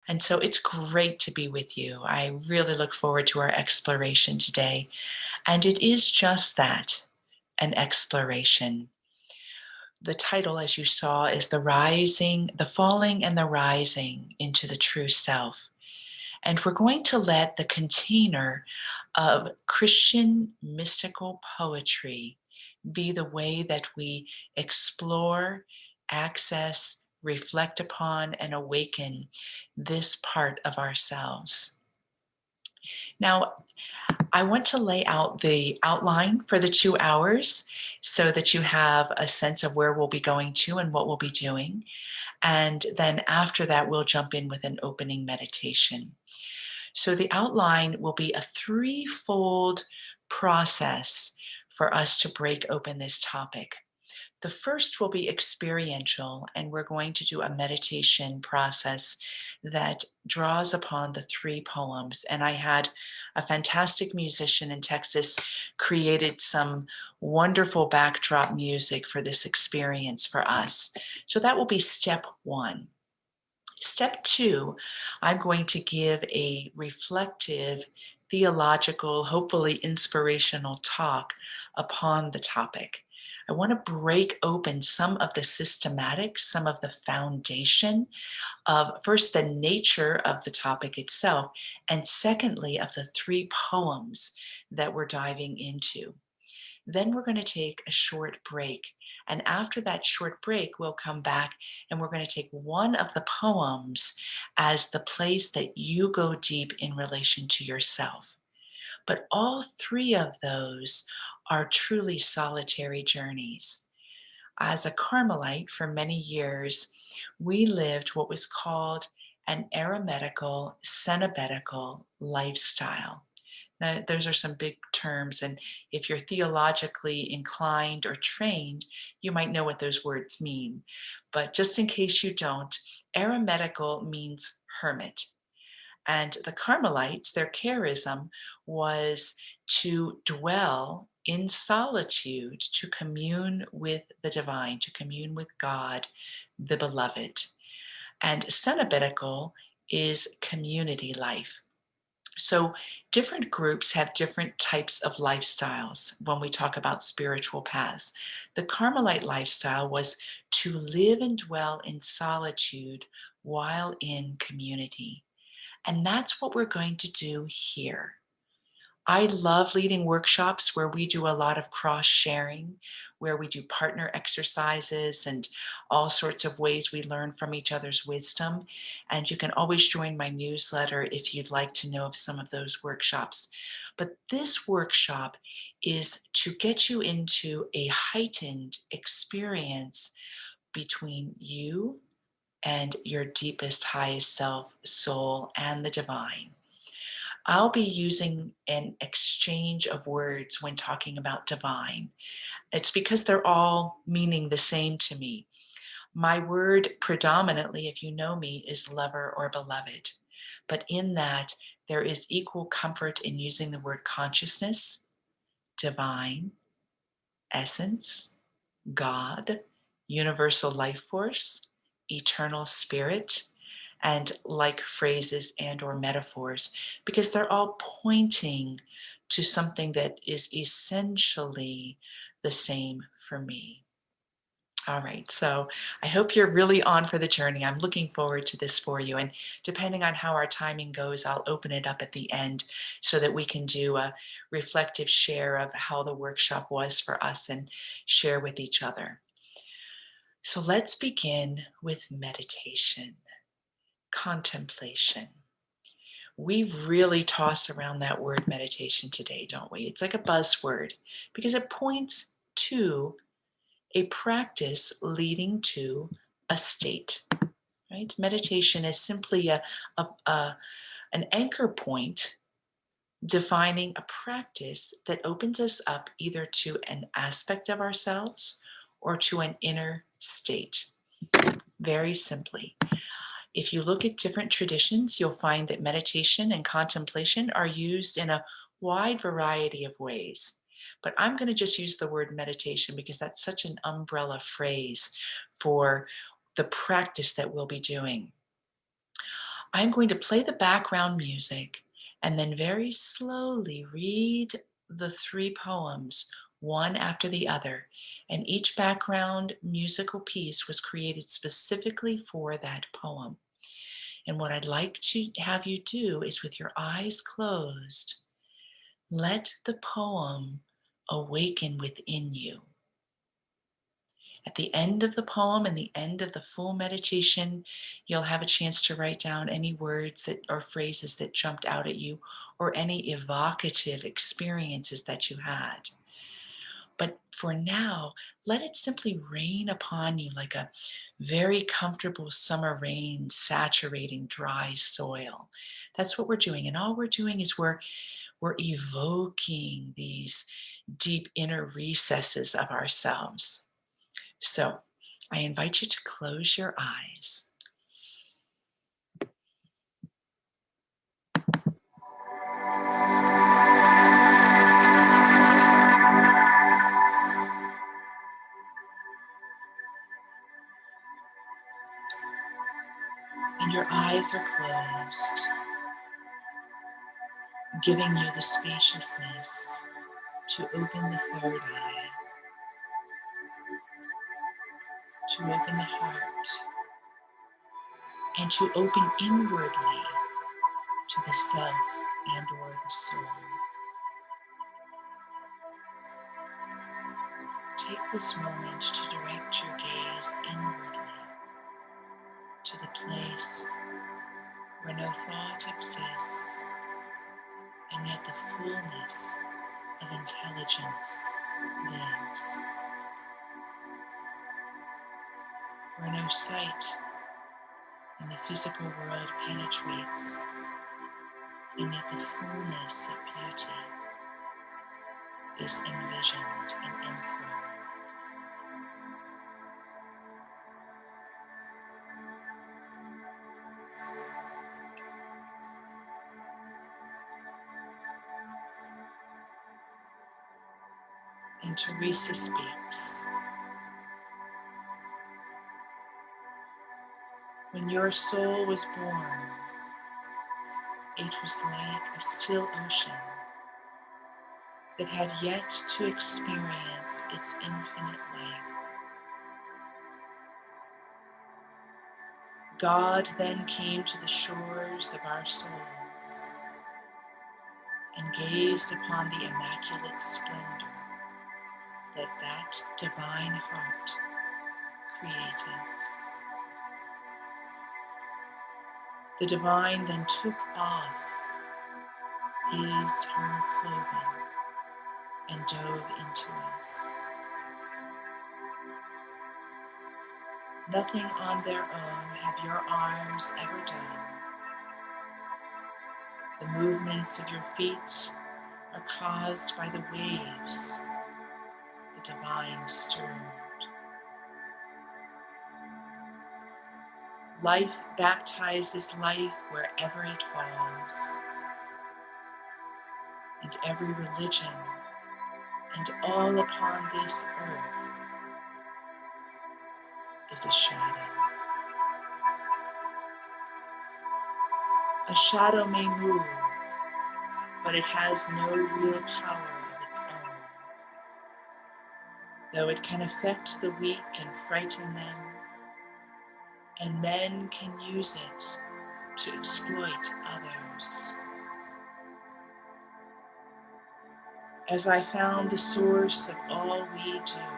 And so it's great to be with you. I really look forward to our exploration today. And it is just that, an exploration. The title, as you saw, is The Rising, the Falling and the Rising into the True Self. And we're going to let the container of Christian mystical poetry be the way that we explore, access, reflect upon, and awaken this part of ourselves. Now, I want to lay out the outline for the 2 hours so that you have a sense of where we'll be going to and what we'll be doing. And then after that, we'll jump in with an opening meditation. So the outline will be a threefold process for us to break open this topic. The first will be experiential, and we're going to do a meditation process that draws upon the 3 poems. And I had a fantastic musician in Texas created some wonderful backdrop music for this experience for us. So that will be step 1. Step 2, I'm going to give a reflective, theological, hopefully inspirational talk upon the topic. I want to break open some of the systematics, some of the foundation of first the nature of the topic itself, and secondly, of the 3 poems that we're diving into. Then we're going to take a short break. And after that short break, we'll come back and we're going to take one of the poems as the place that you go deep in relation to yourself. But all 3 of those are truly solitary journeys. As a Carmelite for many years, we lived what was called an eremitical, cenobitical lifestyle. Now, those are some big terms, and if you're theologically inclined or trained, you might know what those words mean. But just in case you don't, eremitical means hermit. And the Carmelites, their charism was to dwell in solitude, to commune with the divine, to commune with God, the beloved. And cenobitical is community life. So different groups have different types of lifestyles when we talk about spiritual paths. The Carmelite lifestyle was to live and dwell in solitude while in community. And that's what we're going to do here. I love leading workshops where we do a lot of cross sharing, where we do partner exercises and all sorts of ways we learn from each other's wisdom. And you can always join my newsletter if you'd like to know of some of those workshops. But this workshop is to get you into a heightened experience between you and your deepest, highest self, soul, and the divine. I'll be using an exchange of words when talking about divine. It's because they're all meaning the same to me. My word predominantly, if you know me, is lover or beloved. But in that, there is equal comfort in using the word consciousness, divine, essence, God, universal life force, eternal spirit, and like phrases and or metaphors, because they're all pointing to something that is essentially the same for me. All right, so I hope you're really on for the journey. I'm looking forward to this for you. And depending on how our timing goes, I'll open it up at the end so that we can do a reflective share of how the workshop was for us and share with each other. So let's begin with meditation, contemplation. We really toss around that word meditation today, don't we? It's like a buzzword because it points to a practice leading to a state, right? Meditation is simply an anchor point defining a practice that opens us up either to an aspect of ourselves or to an inner state. Very simply. If you look at different traditions, you'll find that meditation and contemplation are used in a wide variety of ways. But I'm going to just use the word meditation because that's such an umbrella phrase for the practice that we'll be doing. I'm going to play the background music and then very slowly read the three poems, one after the other. And each background musical piece was created specifically for that poem. And what I'd like to have you do is, with your eyes closed, let the poem awaken within you. At the end of the poem and the end of the full meditation, you'll have a chance to write down any words that or phrases that jumped out at you, or any evocative experiences that you had. But for now, let it simply rain upon you like a very comfortable summer rain saturating dry soil. That's what we're doing. And all we're doing is we're evoking these deep inner recesses of ourselves. So I invite you to close your eyes. And your eyes are closed, giving you the spaciousness to open the third eye, to open the heart, and to open inwardly to the self and or the soul. Take this moment to direct your gaze inwardly to the place where no thought exists, and yet the fullness of intelligence lives, where no sight in the physical world penetrates, and yet the fullness of beauty is envisioned and enthroned. And Teresa speaks. When your soul was born, it was like a still ocean that had yet to experience its infinite life. God then came to the shores of our souls and gazed upon the immaculate splendor that divine heart created. The divine then took off her clothing and dove into us. Nothing on their own have your arms ever done. The movements of your feet are caused by the waves the divine stirred. Life baptizes life wherever it falls, and every religion and all upon this earth is a shadow. A shadow may move, but it has no real power of its own. Though it can affect the weak and frighten them, and men can use it to exploit others. As I found the source of all we do,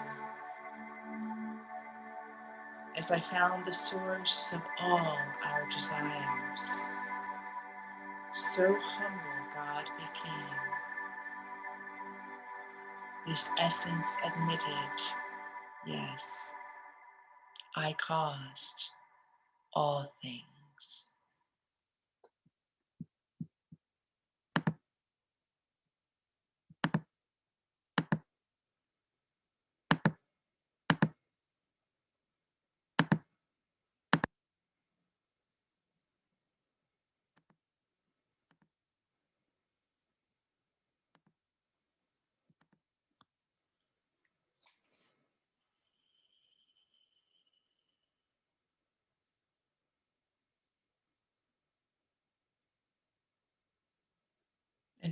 as I found the source of all our desires, so humble God became. This essence admitted, yes, I caused all things.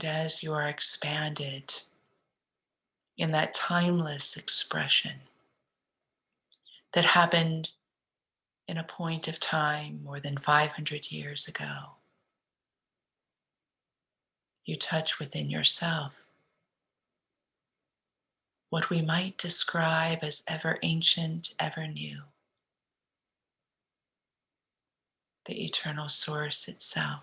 And as you are expanded in that timeless expression that happened in a point of time more than 500 years ago, you touch within yourself what we might describe as ever ancient, ever new, the eternal source itself.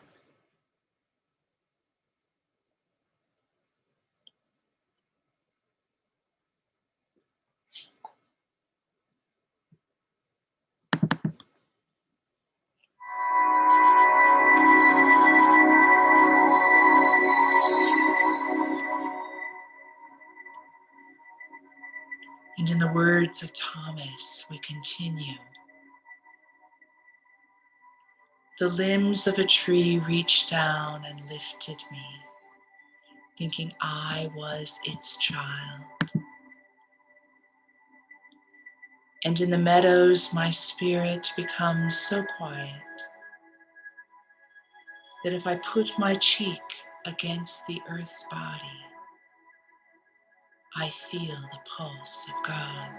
And in the words of Thomas, we continue. The limbs of a tree reached down and lifted me, thinking I was its child. And in the meadows, my spirit becomes so quiet that if I put my cheek against the earth's body, I feel the pulse of God.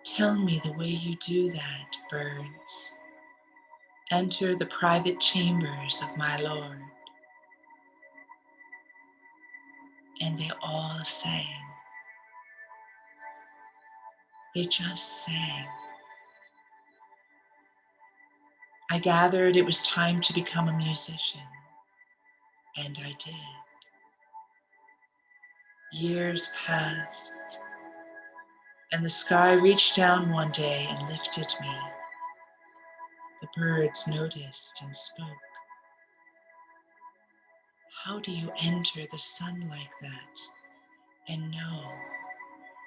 Tell me the way you do that, birds. Enter the private chambers of my Lord. And they all sang. They just sang. I gathered it was time to become a musician, and I did. Years passed, and the sky reached down one day and lifted me. The birds noticed and spoke. How do you enter the sun like that and know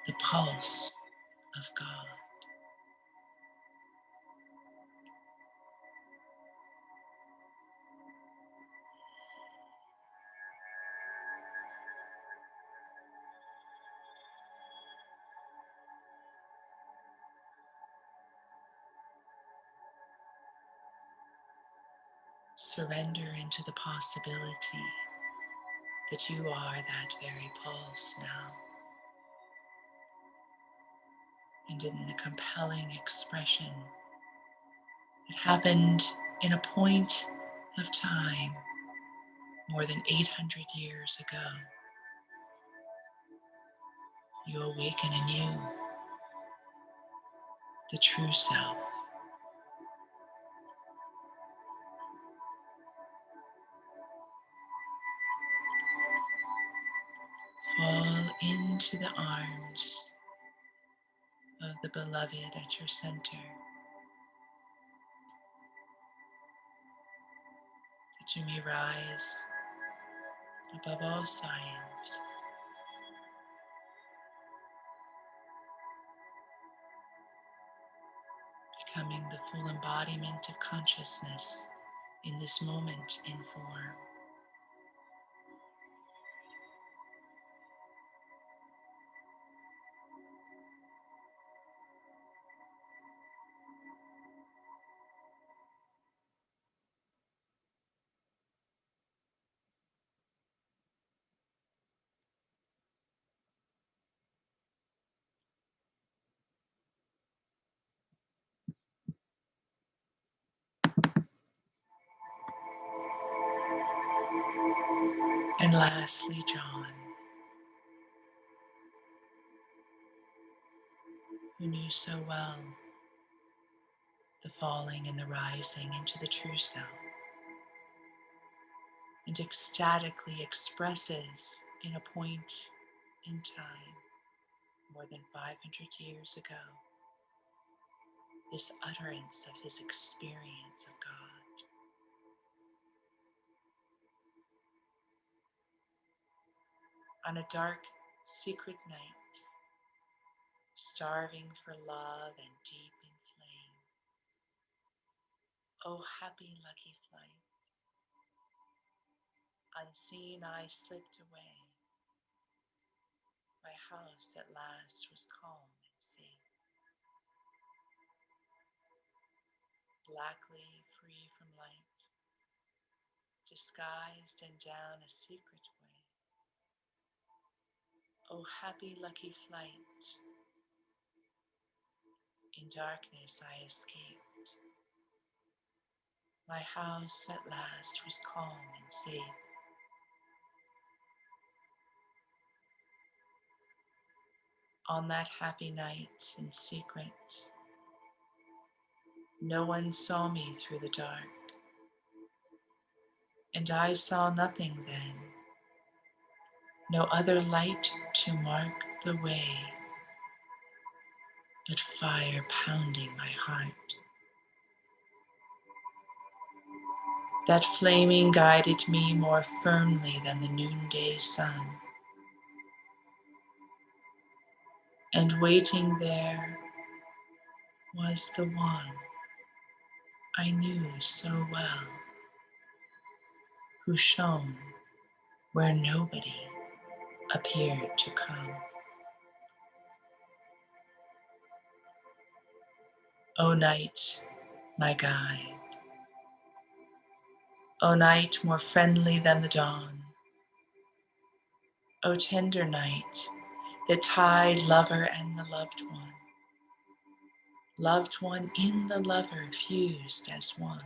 the pulse of God? Surrender into the possibility that you are that very pulse now. And in the compelling expression that happened in a point of time more than 800 years ago, you awaken anew the true self. Fall into the arms of the beloved at your center, that you may rise above all science, becoming the full embodiment of consciousness in this moment in form. And lastly, John, who knew so well the falling and the rising into the true self, and ecstatically expresses in a point in time more than 500 years ago this utterance of his experience of God. On a dark, secret night, starving for love and deep in flame, oh happy lucky flight, unseen I slipped away, my house at last was calm and safe, blackly free from light, disguised and down a secret way. Oh, happy, lucky flight. In darkness I escaped. My house at last was calm and safe. On that happy night in secret, no one saw me through the dark, and I saw nothing then, no other light to mark the way, but fire pounding my heart. That flaming guided me more firmly than the noonday sun, and waiting there was the one I knew so well, who shone where nobody appeared to come. O night, my guide, O night more friendly than the dawn, O tender night that tied lover and the loved one in the lover fused as one.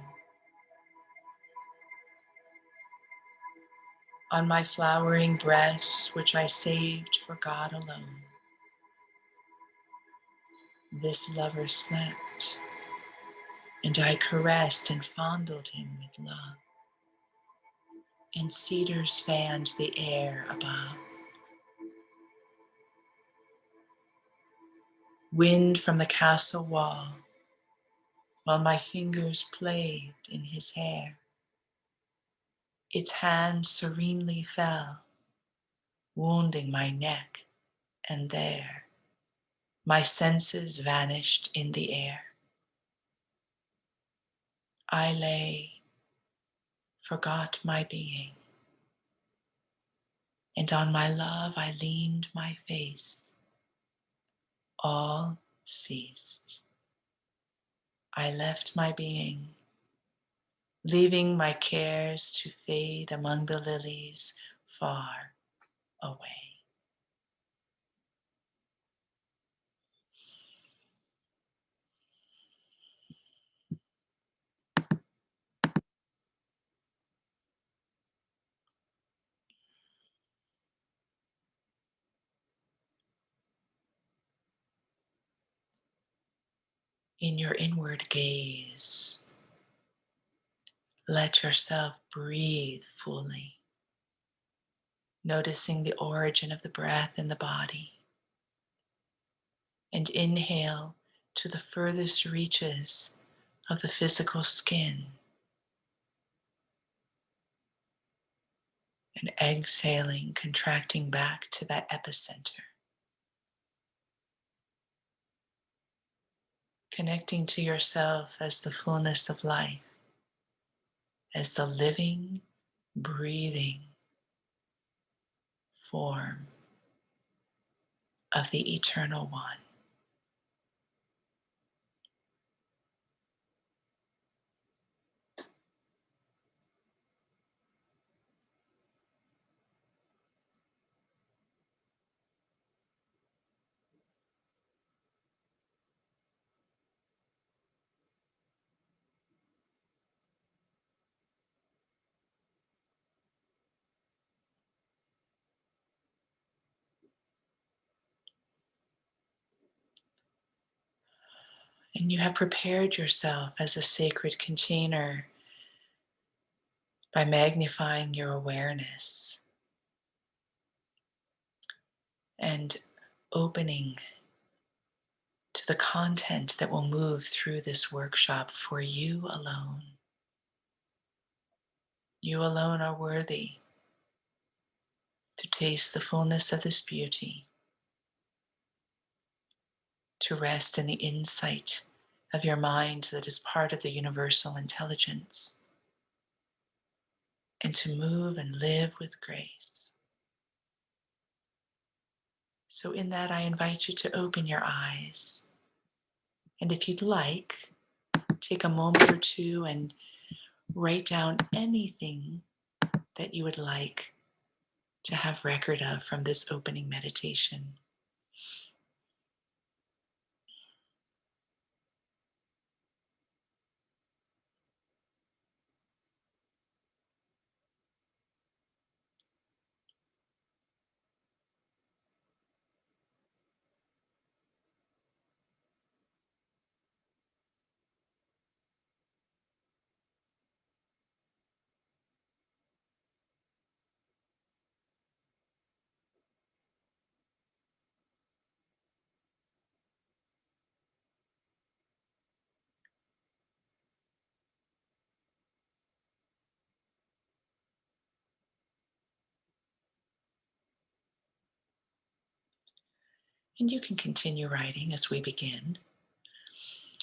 On my flowering breast, which I saved for God alone, this lover slept, and I caressed and fondled him with love, and cedars fanned the air above. Wind from the castle wall, while my fingers played in his hair. Its hand serenely fell, wounding my neck, and there my senses vanished in the air. I lay, forgot my being, and on my love I leaned my face. All ceased. I left my being, leaving my cares to fade among the lilies far away. In your inward gaze, let yourself breathe fully, noticing the origin of the breath in the body, and inhale to the furthest reaches of the physical skin, and exhaling, contracting back to that epicenter, connecting to yourself as the fullness of life, as the living, breathing form of the Eternal One. And you have prepared yourself as a sacred container by magnifying your awareness and opening to the content that will move through this workshop for you alone. You alone are worthy to taste the fullness of this beauty, to rest in the insight of your mind that is part of the universal intelligence, and to move and live with grace. So in that, I invite you to open your eyes. And if you'd like, take a moment or two and write down anything that you would like to have record of from this opening meditation. And you can continue writing as we begin.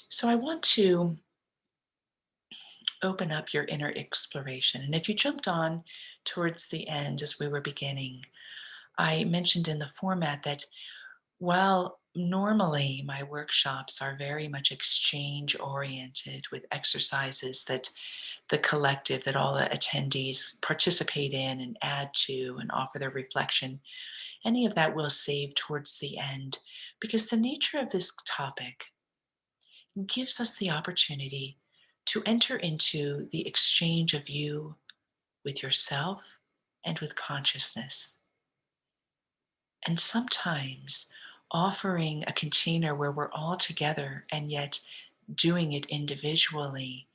So I want to open up your inner exploration. And if you jumped on towards the end as we were beginning, I mentioned in the format that while normally my workshops are very much exchange oriented with exercises that the collective, that all the attendees participate in and add to and offer their reflection, any of that will save towards the end because the nature of this topic gives us the opportunity to enter into the exchange of you with yourself and with consciousness. And sometimes offering a container where we're all together and yet doing it individually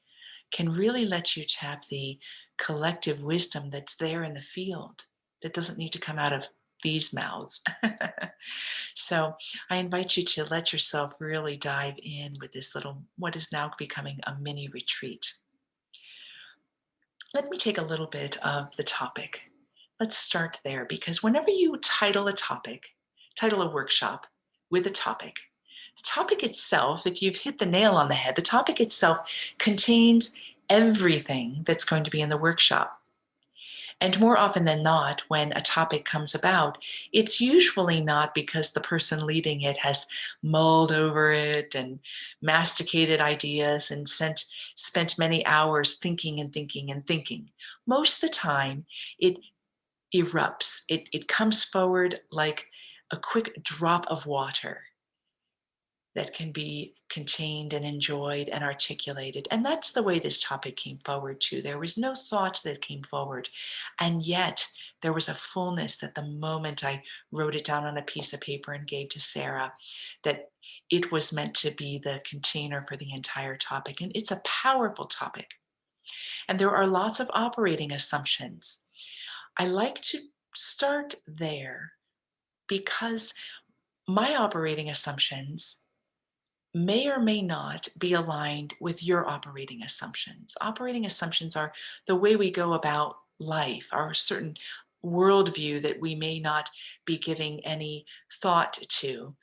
can really let you tap the collective wisdom that's there in the field that doesn't need to come out of these mouths. So I invite you to let yourself really dive in with this little, what is now becoming a mini retreat. Let me take a little bit of the topic. Let's start there because whenever you title a topic, title a workshop with a topic, the topic itself, if you've hit the nail on the head, the topic itself contains everything that's going to be in the workshop. And more often than not, when a topic comes about, it's usually not because the person leading it has mulled over it and masticated ideas and spent many hours thinking and thinking and thinking. Most of the time, it erupts, it comes forward like a quick drop of water that can be contained and enjoyed and articulated. And that's the way this topic came forward too. There was no thought that came forward. And yet there was a fullness that the moment I wrote it down on a piece of paper and gave to Sarah, that it was meant to be the container for the entire topic. And it's a powerful topic. And there are lots of operating assumptions. I like to start there because my operating assumptions may or may not be aligned with your operating assumptions. Operating assumptions are the way we go about life, our certain worldview that we may not be giving any thought to,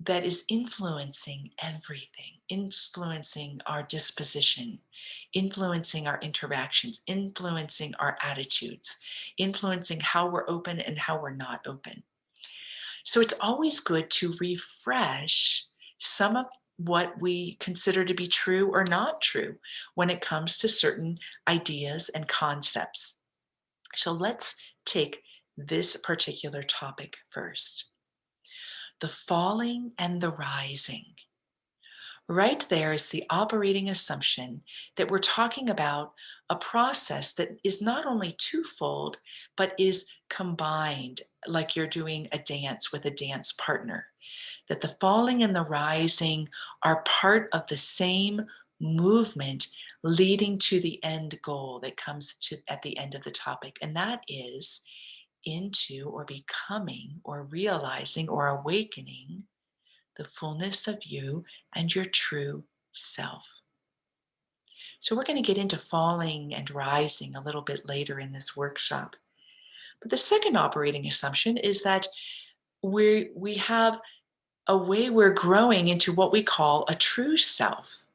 that is influencing everything, influencing our disposition, influencing our interactions, influencing our attitudes, influencing how we're open and how we're not open. So it's always good to refresh some of what we consider to be true or not true when it comes to certain ideas and concepts. So let's take this particular topic first. The falling and the rising. Right there is the operating assumption that we're talking about a process that is not only twofold, but is combined, like you're doing a dance with a dance partner. That the falling and the rising are part of the same movement leading to the end goal that comes to at the end of the topic. And that is into or becoming or realizing or awakening the fullness of you and your true self. So we're going to get into falling and rising a little bit later in this workshop. But the second operating assumption is that we have a way we're growing into what we call a true self.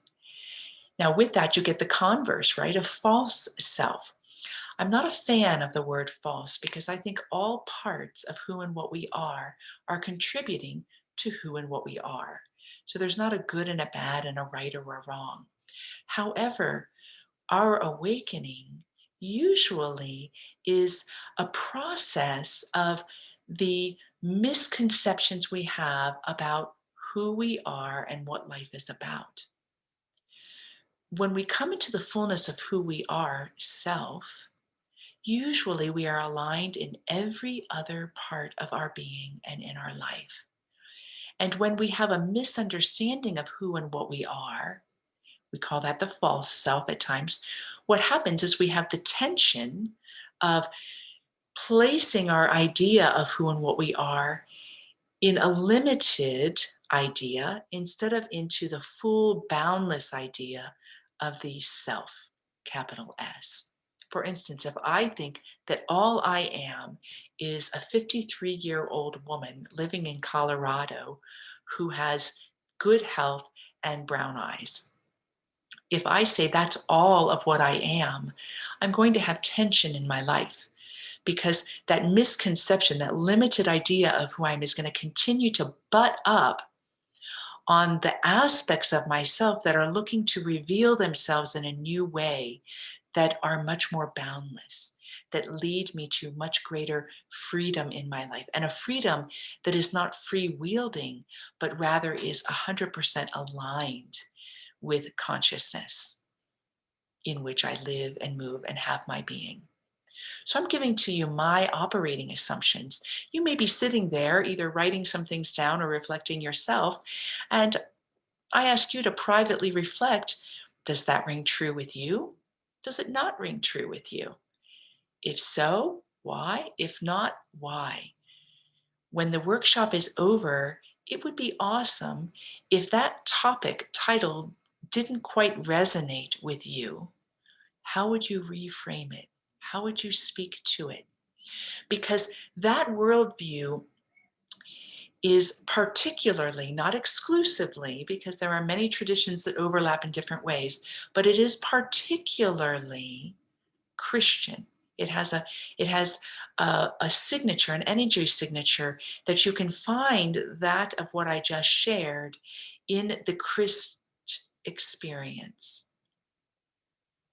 Now, with that, you get the converse, right? A false self. I'm not a fan of the word false because I think all parts of who and what we are contributing to who and what we are. So there's not a good and a bad and a right or a wrong. However, our awakening usually is a process of the misconceptions we have about who we are and what life is about. When we come into the fullness of who we are, self, usually we are aligned in every other part of our being and in our life. And when we have a misunderstanding of who and what we are, we call that the false self at times. What happens is we have the tension of placing our idea of who and what we are in a limited idea instead of into the full boundless idea of the self, capital S. For instance, if I think that all I am is a 53-year-old woman living in Colorado who has good health and brown eyes, if I say that's all of what I am, I'm going to have tension in my life because that misconception, that limited idea of who I am is going to continue to butt up on the aspects of myself that are looking to reveal themselves in a new way that are much more boundless, that lead me to much greater freedom in my life. And a freedom that is not free wielding, but rather is 100% aligned with consciousness in which I live and move and have my being. So I'm giving to you my operating assumptions. You may be sitting there, either writing some things down or reflecting yourself. And I ask you to privately reflect, does that ring true with you? Does it not ring true with you? If so, why? If not, why? When the workshop is over, it would be awesome if that topic title didn't quite resonate with you. How would you reframe it? How would you speak to it? Because that worldview is particularly, not exclusively, because there are many traditions that overlap in different ways, but it is particularly Christian. It has a signature, an energy signature that you can find that of what I just shared in the Christ experience.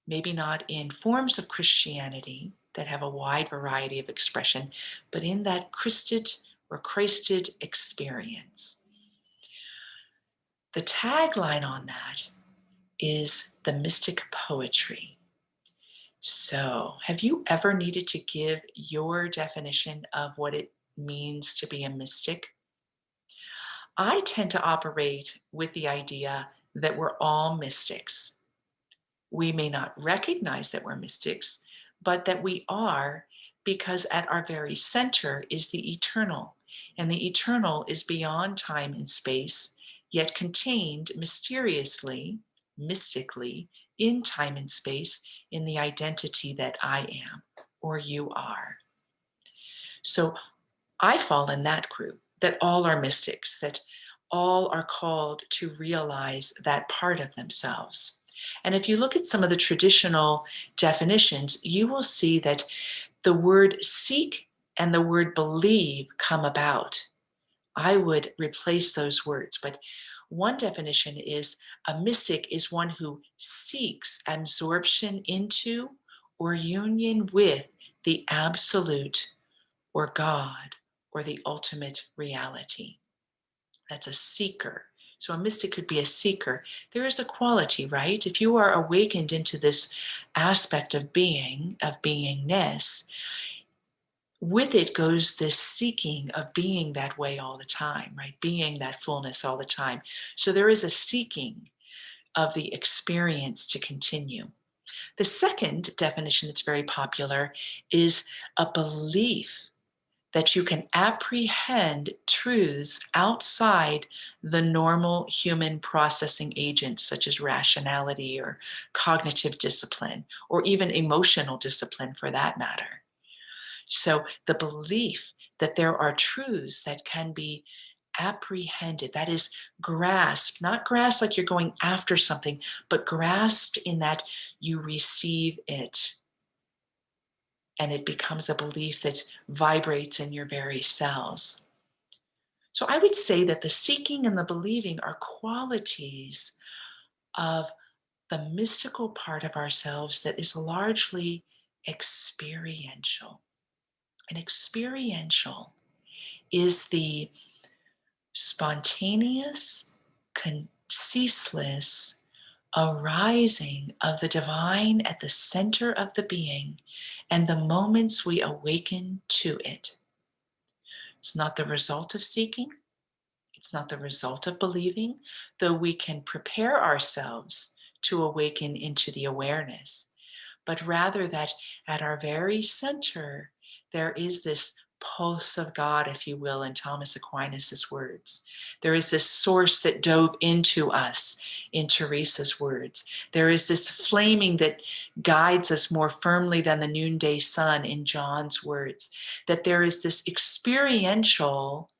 Maybe not in forms of Christianity that have a wide variety of expression, but in that Christed or Christed experience. The tagline on that is the mystic poetry. So, have you ever needed to give your definition of what it means to be a mystic? I tend to operate with the idea that we're all mystics. We may not recognize that we're mystics, but that we are, because at our very center is the eternal. And the eternal is beyond time and space, yet contained mysteriously, mystically, in time and space, in the identity that I am or you are. So I fall in that group, that all are mystics, that all are called to realize that part of themselves. And if you look at some of the traditional definitions, you will see that the word seek and the word believe come about. I would replace those words, but one definition is a mystic is one who seeks absorption into or union with the absolute or God or the ultimate reality. That's a seeker. So a mystic could be a seeker. There is a quality, right? If you are awakened into this aspect of being, of beingness, with it goes this seeking of being that way all the time, right? Being that fullness all the time. So there is a seeking of the experience to continue. The second definition that's very popular is a belief that you can apprehend truths outside the normal human processing agents, such as rationality or cognitive discipline, or even emotional discipline for that matter. So the belief that there are truths that can be apprehended, that is grasped, not grasped like you're going after something, but grasped in that you receive it and it becomes a belief that vibrates in your very cells. So I would say that the seeking and the believing are qualities of the mystical part of ourselves that is largely experiential. And experiential is the spontaneous, ceaseless arising of the divine at the center of the being and the moments we awaken to it. It's not the result of seeking. It's not the result of believing, though we can prepare ourselves to awaken into the awareness, but rather that at our very center, there is this pulse of God, if you will, in Thomas Aquinas's words. There is this source that dove into us, in Teresa's words. There is this flaming that guides us more firmly than the noonday sun, in John's words. That there is this experiential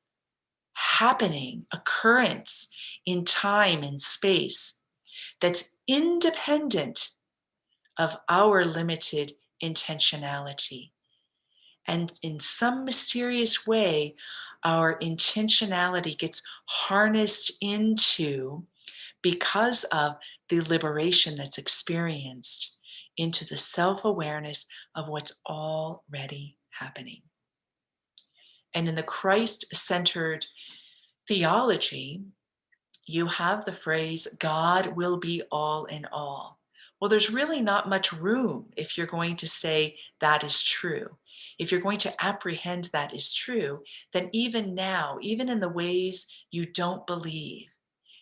happening, occurrence in time and space that's independent of our limited intentionality. And in some mysterious way, our intentionality gets harnessed into, because of the liberation that's experienced, into the self-awareness of what's already happening. And in the Christ-centered theology, you have the phrase, God will be all in all. Well, there's really not much room if you're going to say that is true. If you're going to apprehend that is true, then even now, even in the ways you don't believe,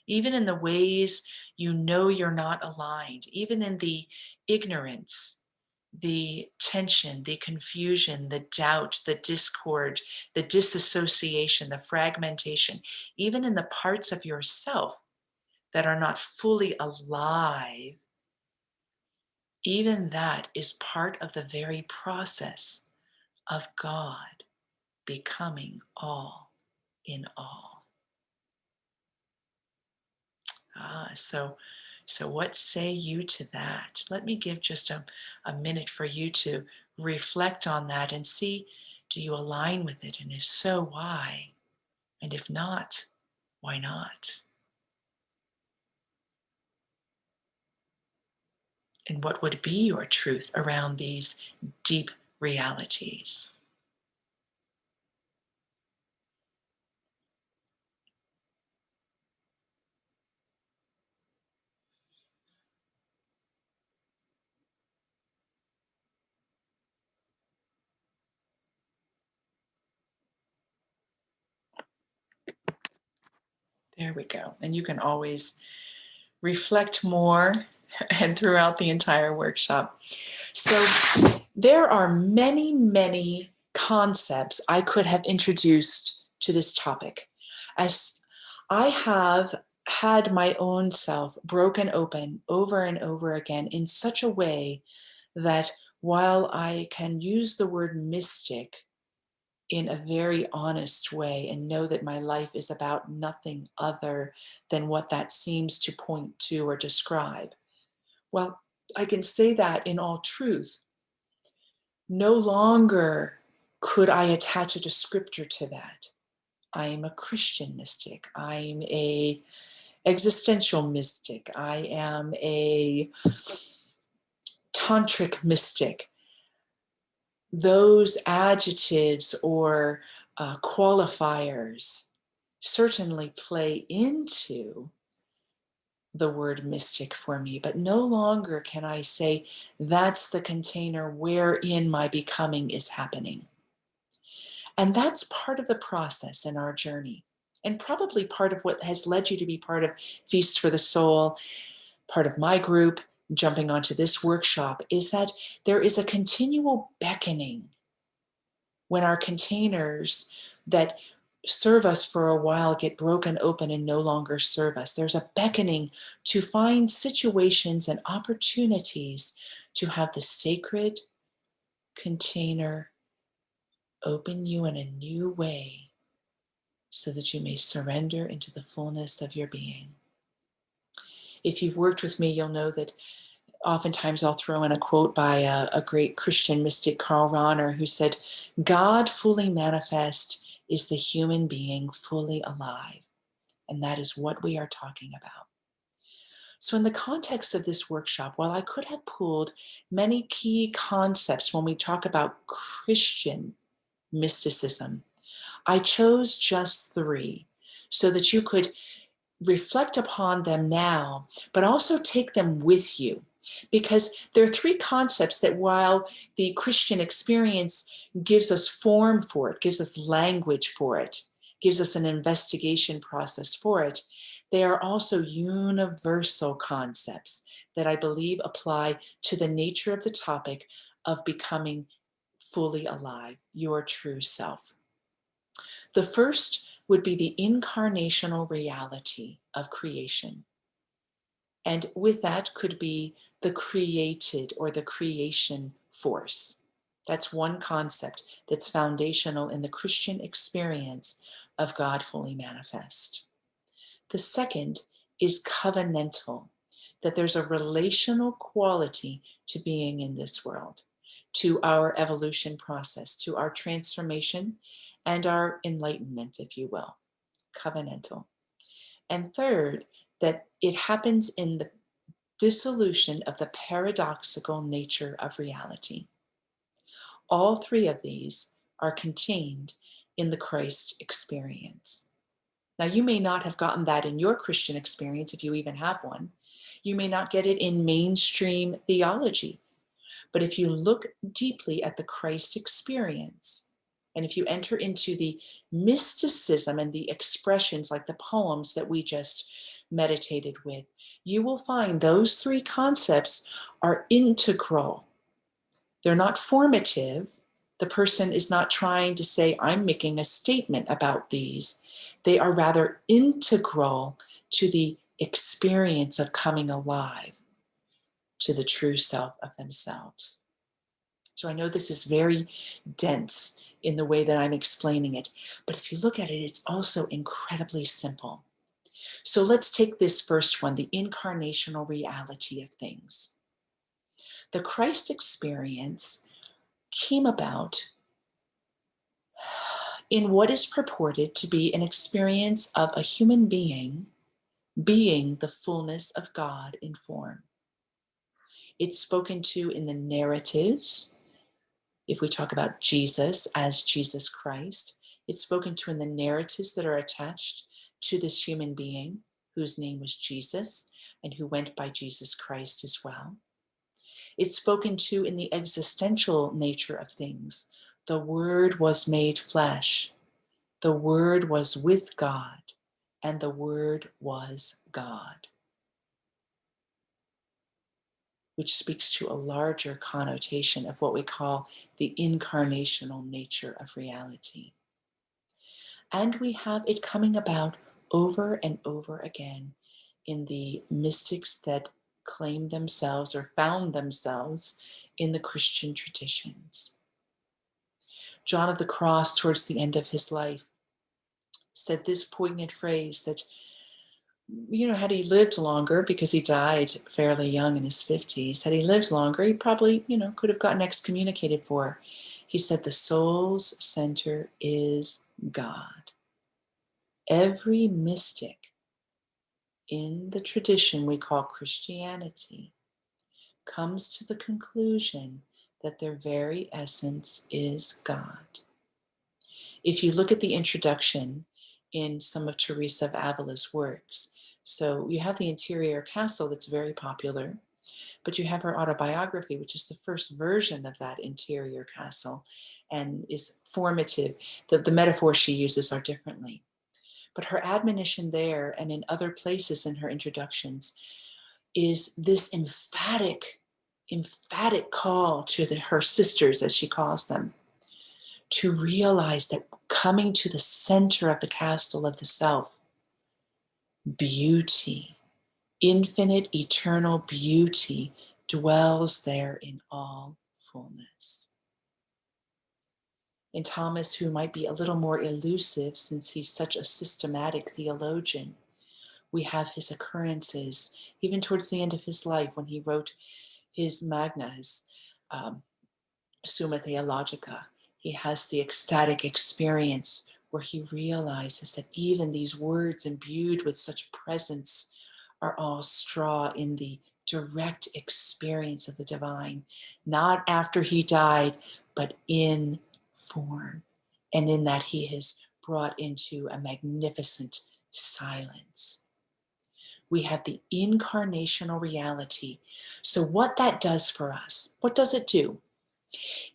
even in the ways you know you're not aligned, even in the ignorance, the tension, the confusion, the doubt, the discord, the disassociation, the fragmentation, even in the parts of yourself that are not fully alive, even that is part of the very process of God becoming all in all. So what say you to that? Let me give just a minute for you to reflect on that and see, do you align with it? And if so, why? And if not, why not? And what would be your truth around these deep realities? There we go. And you can always reflect more and throughout the entire workshop. So there are many, many concepts I could have introduced to this topic, as I have had my own self broken open over and over again in such a way that while I can use the word mystic in a very honest way and know that my life is about nothing other than what that seems to point to or describe, well, I can say that in all truth. No longer could I attach a descriptor to that. I am a Christian mystic. I'm a existential mystic. I am a tantric mystic. Those adjectives or qualifiers certainly play into the word mystic for me, but no longer can I say that's the container wherein my becoming is happening. And that's part of the process in our journey, and probably part of what has led you to be part of Feast for the Soul, part of my group, jumping onto this workshop, is that there is a continual beckoning when our containers that serve us for a while get broken open and no longer serve us. There's a beckoning to find situations and opportunities to have the sacred container open you in a new way so that you may surrender into the fullness of your being. If you've worked with me, you'll know that oftentimes I'll throw in a quote by a great Christian mystic, Karl Rahner, who said, God fully manifest is the human being fully alive. And that is what we are talking about. So, in the context of this workshop, while I could have pulled many key concepts when we talk about Christian mysticism, I chose just three so that you could reflect upon them now, but also take them with you. Because there are three concepts that, while the Christian experience gives us form for it, gives us language for it, gives us an investigation process for it, they are also universal concepts that I believe apply to the nature of the topic of becoming fully alive, your true self. The first would be the incarnational reality of creation. And with that could be the created or the creation force. That's one concept that's foundational in the Christian experience of God fully manifest. The second is covenantal, that there's a relational quality to being in this world, to our evolution process, to our transformation and our enlightenment, if you will. Covenantal. And third, that it happens in the dissolution of the paradoxical nature of reality. All three of these are contained in the Christ experience. Now, you may not have gotten that in your Christian experience, if you even have one. You may not get it in mainstream theology. But if you look deeply at the Christ experience, and if you enter into the mysticism and the expressions like the poems that we just meditated with, you will find those three concepts are integral. They're not formative. The person is not trying to say, I'm making a statement about these. They are rather integral to the experience of coming alive, to the true self of themselves. So I know this is very dense in the way that I'm explaining it, but if you look at it, it's also incredibly simple. So let's take this first one, the incarnational reality of things. The Christ experience came about in what is purported to be an experience of a human being being the fullness of God in form. It's spoken to in the narratives. If we talk about Jesus as Jesus Christ, it's spoken to in the narratives that are attached to this human being whose name was Jesus and who went by Jesus Christ as well. It's spoken to in the existential nature of things. The Word was made flesh. The Word was with God, and the Word was God, which speaks to a larger connotation of what we call the incarnational nature of reality. And we have it coming about over and over again in the mystics that claim themselves or found themselves in the Christian traditions. John of the Cross, towards the end of his life, said this poignant phrase that, had he lived longer, because he died fairly young in his 50s, had he lived longer, he probably, could have gotten excommunicated for. He said, the soul's center is God. Every mystic in the tradition we call Christianity comes to the conclusion that their very essence is God. If you look at the introduction in some of Teresa of Avila's works, so you have the interior castle that's very popular, but you have her autobiography, which is the first version of that interior castle and is formative. The metaphors she uses are differently. But her admonition there and in other places in her introductions is this emphatic call to her sisters, as she calls them, to realize that coming to the center of the castle of the self, beauty, infinite, eternal beauty dwells there in all fullness. In Thomas, who might be a little more elusive since he's such a systematic theologian, we have his occurrences, even towards the end of his life when he wrote his Magna, his Summa Theologica. He has the ecstatic experience where he realizes that even these words imbued with such presence are all straw in the direct experience of the divine, not after he died, but in form. And in that, he has brought into a magnificent silence. We have the incarnational reality. So, what that does for us, what does it do?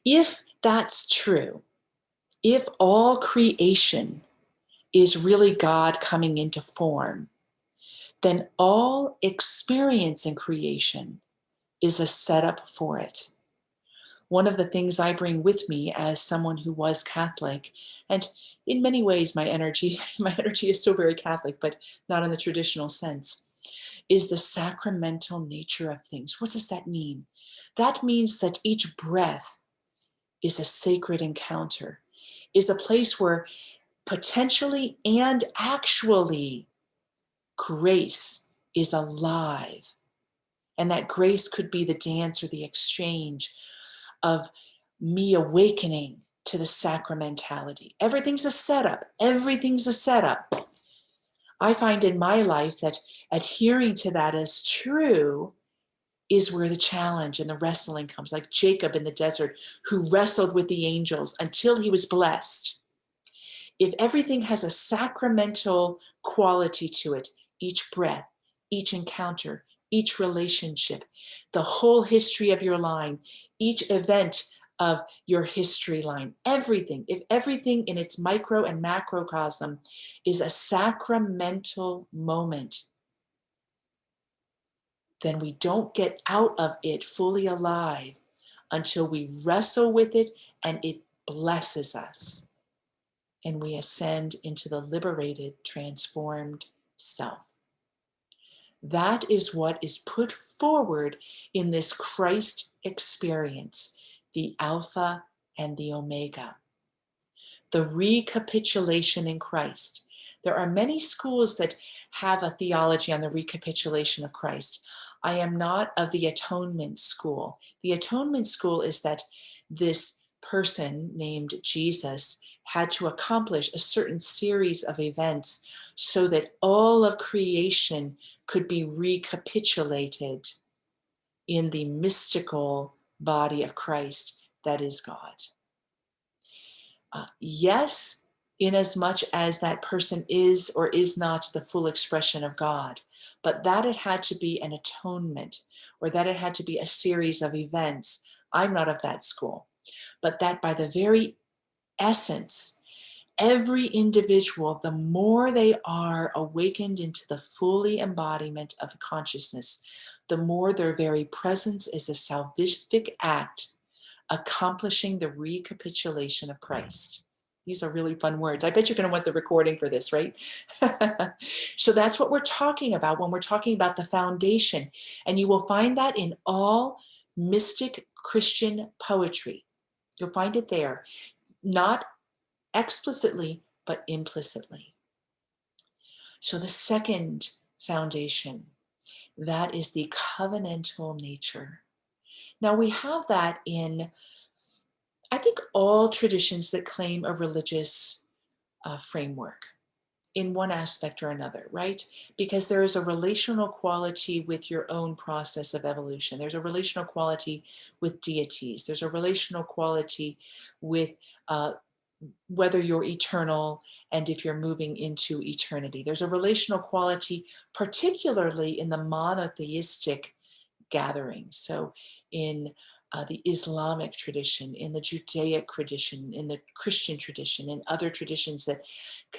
If that's true, if all creation is really God coming into form, then all experience in creation is a setup for it. One of the things I bring with me as someone who was Catholic, and in many ways my energy is still very Catholic, but not in the traditional sense, is the sacramental nature of things. What does that mean? That means that each breath is a sacred encounter, is a place where potentially and actually grace is alive. And that grace could be the dance or the exchange of me awakening to the sacramentality. Everything's a setup. Everything's a setup. I find in my life that adhering to that as true is where the challenge and the wrestling comes, like Jacob in the desert, who wrestled with the angels until he was blessed. If everything has a sacramental quality to it, each breath, each encounter, each relationship, the whole history of your line, each event of your history line, everything, if everything in its micro and macrocosm is a sacramental moment, then we don't get out of it fully alive until we wrestle with it and it blesses us. And we ascend into the liberated, transformed self. That is what is put forward in this Christ experience, the Alpha and the Omega. The recapitulation in Christ. There are many schools that have a theology on the recapitulation of Christ. I am not of the atonement school. The atonement school is that this person named Jesus had to accomplish a certain series of events so that all of creation could be recapitulated in the mystical body of Christ that is God. Yes, in as much as that person is or is not the full expression of God, but that it had to be an atonement or that it had to be a series of events. I'm not of that school, but that by the very essence, every individual, the more they are awakened into the fully embodiment of consciousness, the more their very presence is a salvific act accomplishing the recapitulation of Christ. These are really fun words. I bet you're going to want the recording for this, right? So that's what we're talking about when we're talking about the foundation. And you will find that in all mystic Christian poetry. You'll find it there, not explicitly, but implicitly. So the second foundation, that is the covenantal nature. Now we have that in, I think, all traditions that claim a religious framework in one aspect or another, right? Because there is a relational quality with your own process of evolution. There's a relational quality with deities. There's a relational quality with whether you're eternal and if you're moving into eternity. There's a relational quality, particularly in the monotheistic gatherings. So in the Islamic tradition, in the Judaic tradition, in the Christian tradition, in other traditions that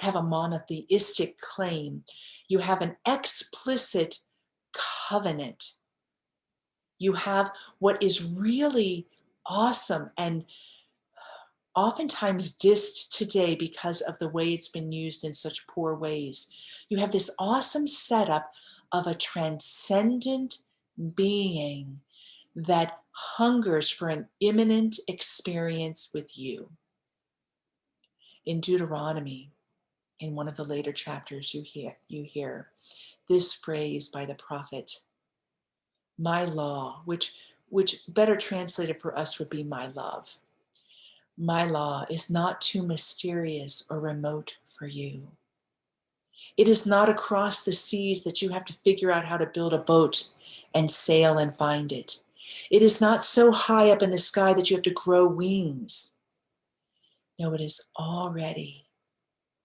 have a monotheistic claim, you have an explicit covenant. You have what is really awesome and oftentimes dissed today because of the way it's been used in such poor ways. You have this awesome setup of a transcendent being that hungers for an imminent experience with you. In Deuteronomy, in one of the later chapters, you hear this phrase by the prophet, my law, which better translated for us would be my love. My law is not too mysterious or remote for you. It is not across the seas that you have to figure out how to build a boat and sail and find it. It is not so high up in the sky that you have to grow wings. No, it is already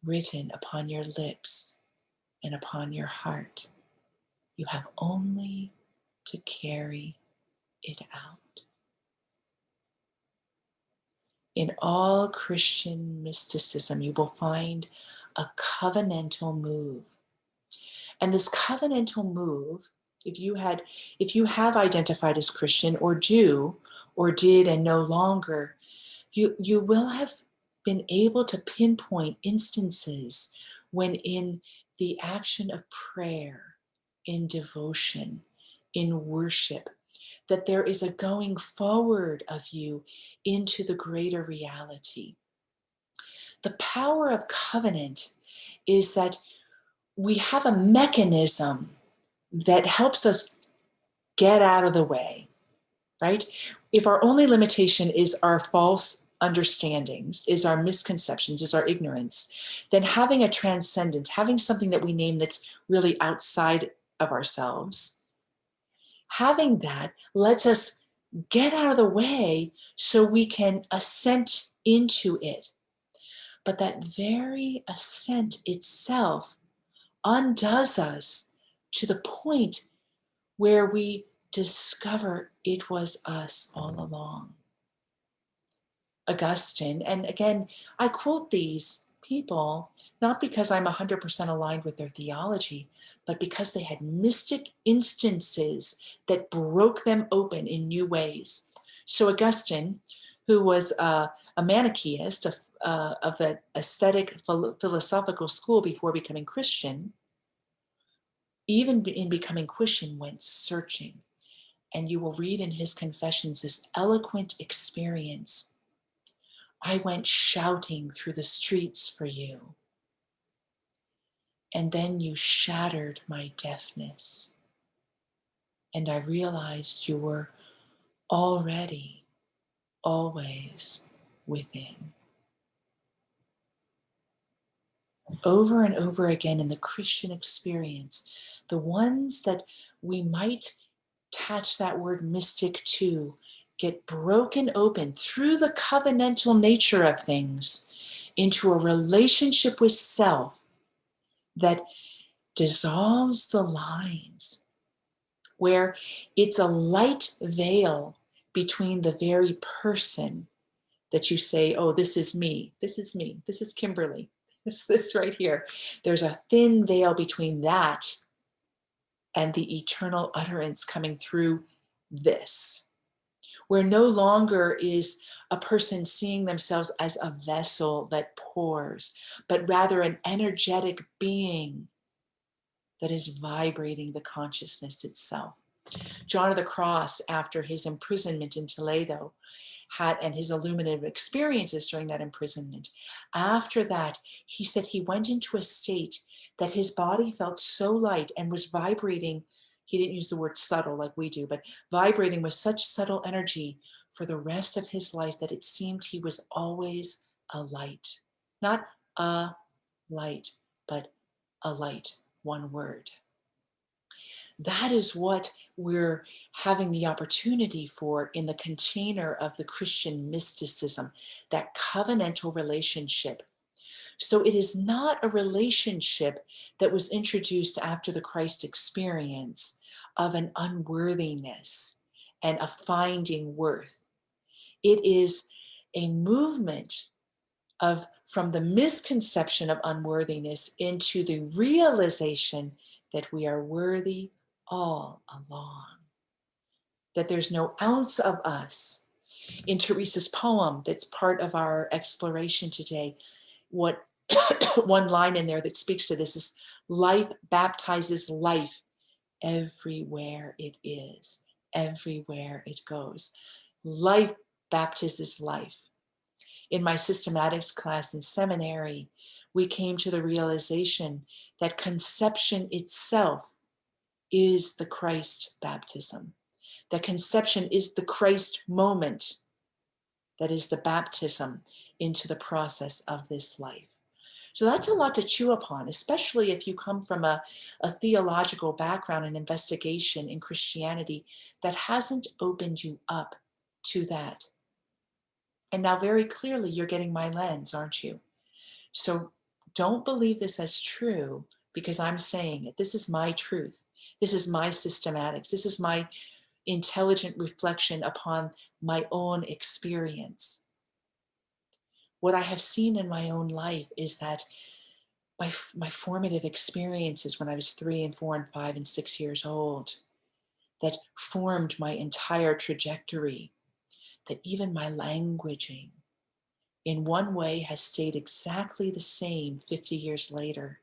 written upon your lips and upon your heart. You have only to carry it out. In all Christian mysticism, you will find a covenantal move. And this covenantal move, if you have identified as Christian or do or did and no longer, you will have been able to pinpoint instances when in the action of prayer, in devotion, in worship, that there is a going forward of you into the greater reality. The power of covenant is that we have a mechanism that helps us get out of the way, right? If our only limitation is our false understandings, is our misconceptions, is our ignorance, then having a transcendent, having something that we name that's really outside of ourselves, having that lets us get out of the way so we can ascent into it. But that very ascent itself undoes us to the point where we discover it was us all along. Augustine, and again, I quote these people not because I'm 100% aligned with their theology, but because they had mystic instances that broke them open in new ways. So Augustine, who was a Manichaeist of the aesthetic philosophical school before becoming Christian, even in becoming Christian, went searching. And you will read in his confessions this eloquent experience. I went shouting through the streets for you. And then you shattered my deafness. And I realized you were already, always within. Over and over again in the Christian experience, the ones that we might attach that word mystic to get broken open through the covenantal nature of things into a relationship with self that dissolves the lines, where it's a light veil between the very person that you say, oh, this is me, this is me, this is Kimberly, this right here. There's a thin veil between that and the eternal utterance coming through this, where no longer is a person seeing themselves as a vessel that pours, but rather an energetic being that is vibrating the consciousness itself. John of the Cross, after his imprisonment in Toledo, and his illuminative experiences during that imprisonment, after that, he said he went into a state that his body felt so light and was vibrating. He didn't use the word subtle like we do, but vibrating with such subtle energy for the rest of his life that it seemed he was always a light. Not a light, but a light, one word. That is what we're having the opportunity for in the container of the Christian mysticism, that covenantal relationship. So it is not a relationship that was introduced after the Christ experience of an unworthiness and a finding worth. It is a movement from the misconception of unworthiness into the realization that we are worthy all along, that there's no ounce of us. In Teresa's poem, that's part of our exploration today, what one line in there that speaks to this is, life baptizes life everywhere it is, everywhere it goes. Life baptizes life. In my systematics class in seminary, we came to the realization that conception itself is the Christ baptism. That conception is the Christ moment that is the baptism into the process of this life. So that's a lot to chew upon, especially if you come from a theological background and investigation in Christianity that hasn't opened you up to that. And now, very clearly, you're getting my lens, aren't you? So don't believe this as true because I'm saying it. This is my truth. This is my systematics. This is my intelligent reflection upon my own experience. What I have seen in my own life is that my formative experiences when I was 3 and 4 and 5 and 6 years old that formed my entire trajectory, that even my languaging in one way has stayed exactly the same 50 years later,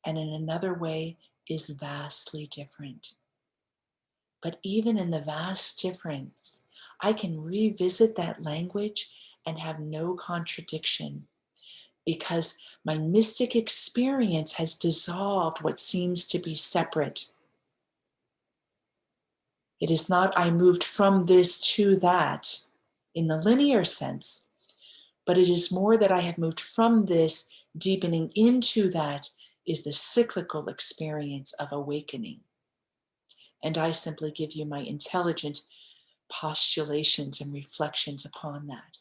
and in another way is vastly different. But even in the vast difference, I can revisit that language and have no contradiction because my mystic experience has dissolved what seems to be separate. It is not I moved from this to that in the linear sense, but it is more that I have moved from this, deepening into that is the cyclical experience of awakening. And I simply give you my intelligent postulations and reflections upon that.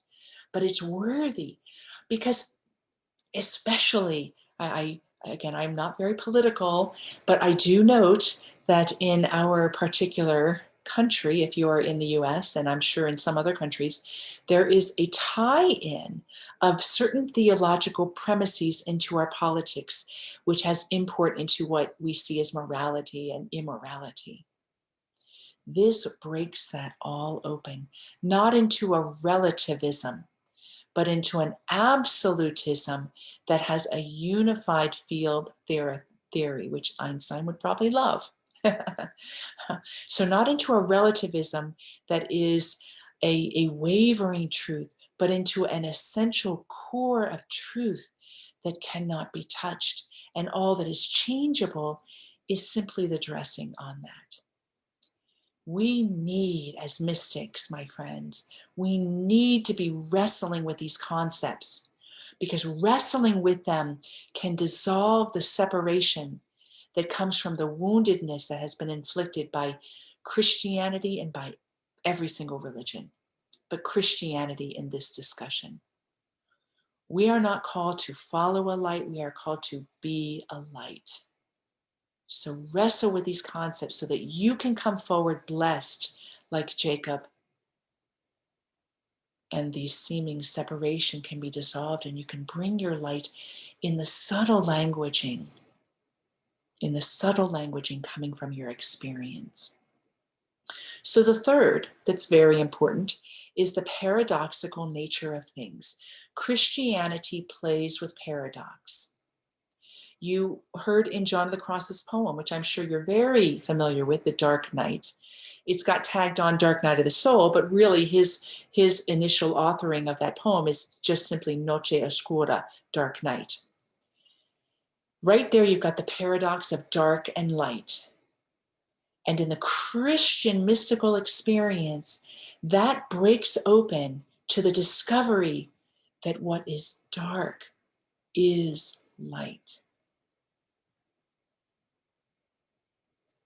But it's worthy because especially, again, I'm not very political, but I do note that in our particular country, if you are in the US, and I'm sure in some other countries, there is a tie-in of certain theological premises into our politics, which has import into what we see as morality and immorality. This breaks that all open, not into a relativism, but into an absolutism that has a unified field theory, which Einstein would probably love. So not into a relativism that is a wavering truth, but into an essential core of truth that cannot be touched. And all that is changeable is simply the dressing on that. We need, as mystics, my friends, we need to be wrestling with these concepts because wrestling with them can dissolve the separation that comes from the woundedness that has been inflicted by Christianity and by every single religion, but Christianity in this discussion. We are not called to follow a light, we are called to be a light. So wrestle with these concepts so that you can come forward blessed like Jacob, and the seeming separation can be dissolved and you can bring your light in the subtle languaging, coming from your experience. So the third that's very important is the paradoxical nature of things. Christianity plays with paradox. You heard in John of the Cross's poem, which I'm sure you're very familiar with, The Dark Night. It's got tagged on Dark Night of the Soul, but really his initial authoring of that poem is just simply Noche Oscura, Dark Night. Right there, you've got the paradox of dark and light. And in the Christian mystical experience, that breaks open to the discovery that what is dark is light.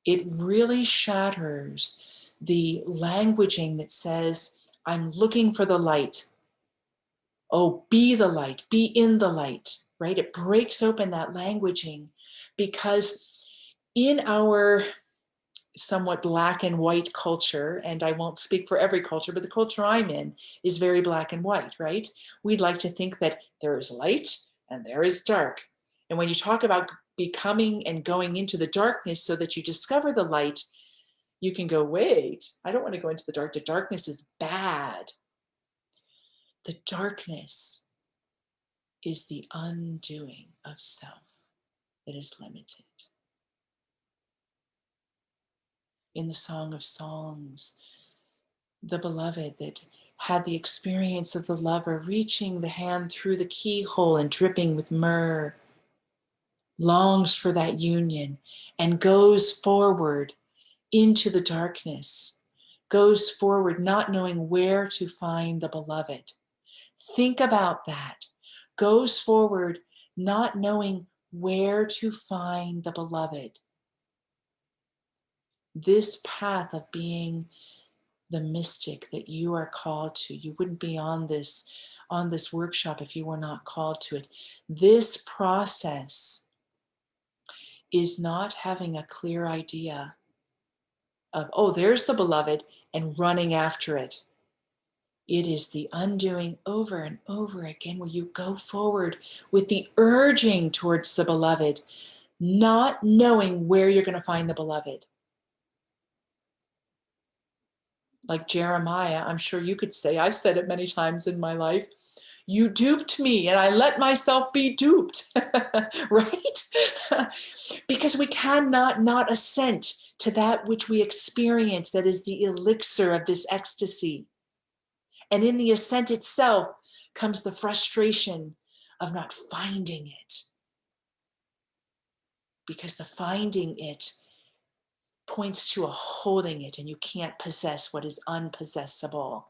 It really shatters the languaging that says, I'm looking for the light. Oh, be the light, be in the light, right? It breaks open that languaging because in our somewhat black and white culture, and I won't speak for every culture, but the culture I'm in is very black and white, right? We'd like to think that there is light and there is dark. And when you talk about becoming and going into the darkness so that you discover the light, you can go, wait, I don't want to go into the dark. The darkness is bad. The darkness is the undoing of self that is limited. In the Song of Songs, the beloved that had the experience of the lover reaching the hand through the keyhole and dripping with myrrh, longs for that union and goes forward into the darkness, goes forward not knowing where to find the beloved. Think about that. Goes forward not knowing where to find the beloved. This path of being the mystic that you are called to, you wouldn't be on this workshop if you were not called to it. This process is not having a clear idea of, oh, there's the beloved, and running after it. It is the undoing over and over again where you go forward with the urging towards the beloved, not knowing where you're going to find the beloved. Like Jeremiah, I'm sure you could say, I've said it many times in my life, you duped me and I let myself be duped, right? Because we cannot not assent to that which we experience that is the elixir of this ecstasy. And in the assent itself comes the frustration of not finding it. Because the finding it points to a holding it, and you can't possess what is unpossessable.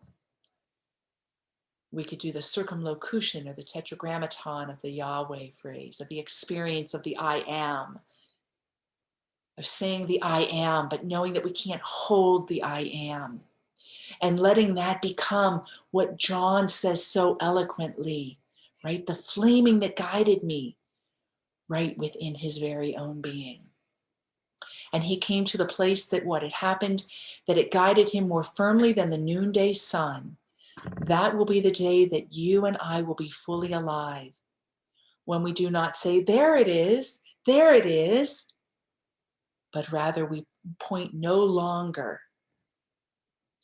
We could do the circumlocution or the tetragrammaton of the Yahweh phrase, of the experience of the I am, of saying the I am, but knowing that we can't hold the I am. And letting that become what John says so eloquently, right? The flaming that guided me, right within his very own being. And he came to the place that what had happened, that it guided him more firmly than the noonday sun. That will be the day that you and I will be fully alive. When we do not say, there it is, but rather we point no longer,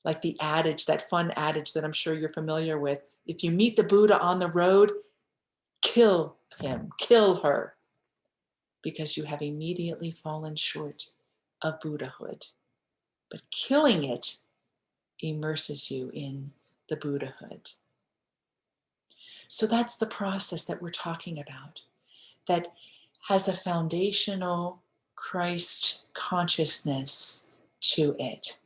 like the adage, that fun adage that I'm sure you're familiar with. If you meet the Buddha on the road, kill him, kill her, because you have immediately fallen short of Buddhahood. But killing it immerses you in the Buddhahood. So that's the process that we're talking about, that has a foundational Christ consciousness to it.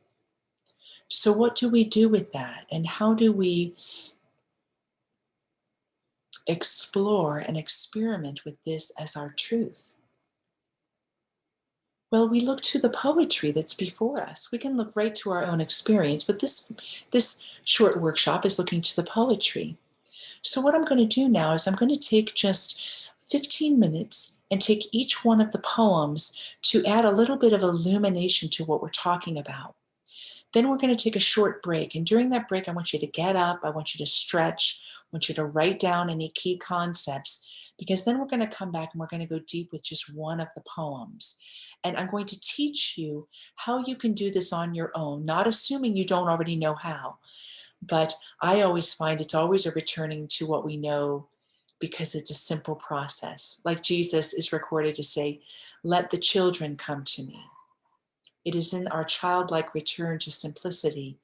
So what do we do with that? And how do we explore and experiment with this as our truth? Well, we look to the poetry that's before us. We can look right to our own experience, but this short workshop is looking to the poetry. So what I'm going to do now is I'm going to take just 15 minutes and take each one of the poems to add a little bit of illumination to what we're talking about. Then we're going to take a short break. And during that break, I want you to get up. I want you to stretch. I want you to write down any key concepts, because then we're going to come back and we're going to go deep with just one of the poems. And I'm going to teach you how you can do this on your own, not assuming you don't already know how. But I always find it's always a returning to what we know, because it's a simple process. Like Jesus is recorded to say, let the children come to me. It is in our childlike return to simplicity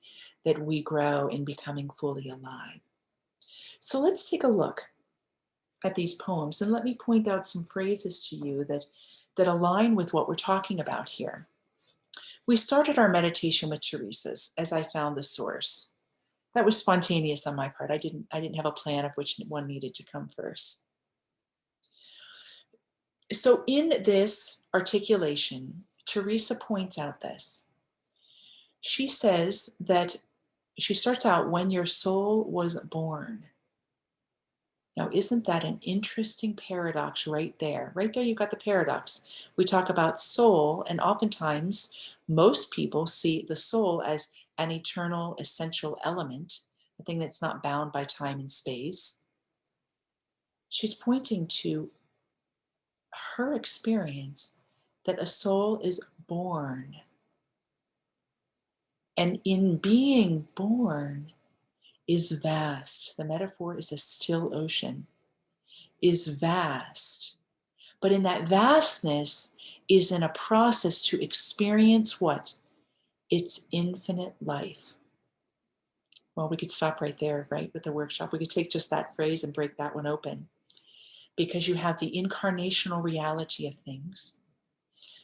that we grow in becoming fully alive. So let's take a look at these poems, and let me point out some phrases to you that align with what we're talking about here. We started our meditation with Teresa's, as I found the source. That was spontaneous on my part. I didn't have a plan of which one needed to come first. So in this articulation, Teresa points out this. She says that she starts out, when your soul was born. Now, isn't that an interesting paradox right there? Right there, you've got the paradox. We talk about soul, and oftentimes most people see the soul as an eternal, essential element, a thing that's not bound by time and space. She's pointing to her experience that a soul is born. And in being born is vast. The metaphor is a still ocean, is vast. But in that vastness is in a process to experience what? It's infinite life. Well, we could stop right there, right, with the workshop. We could take just that phrase and break that one open, because you have the incarnational reality of things.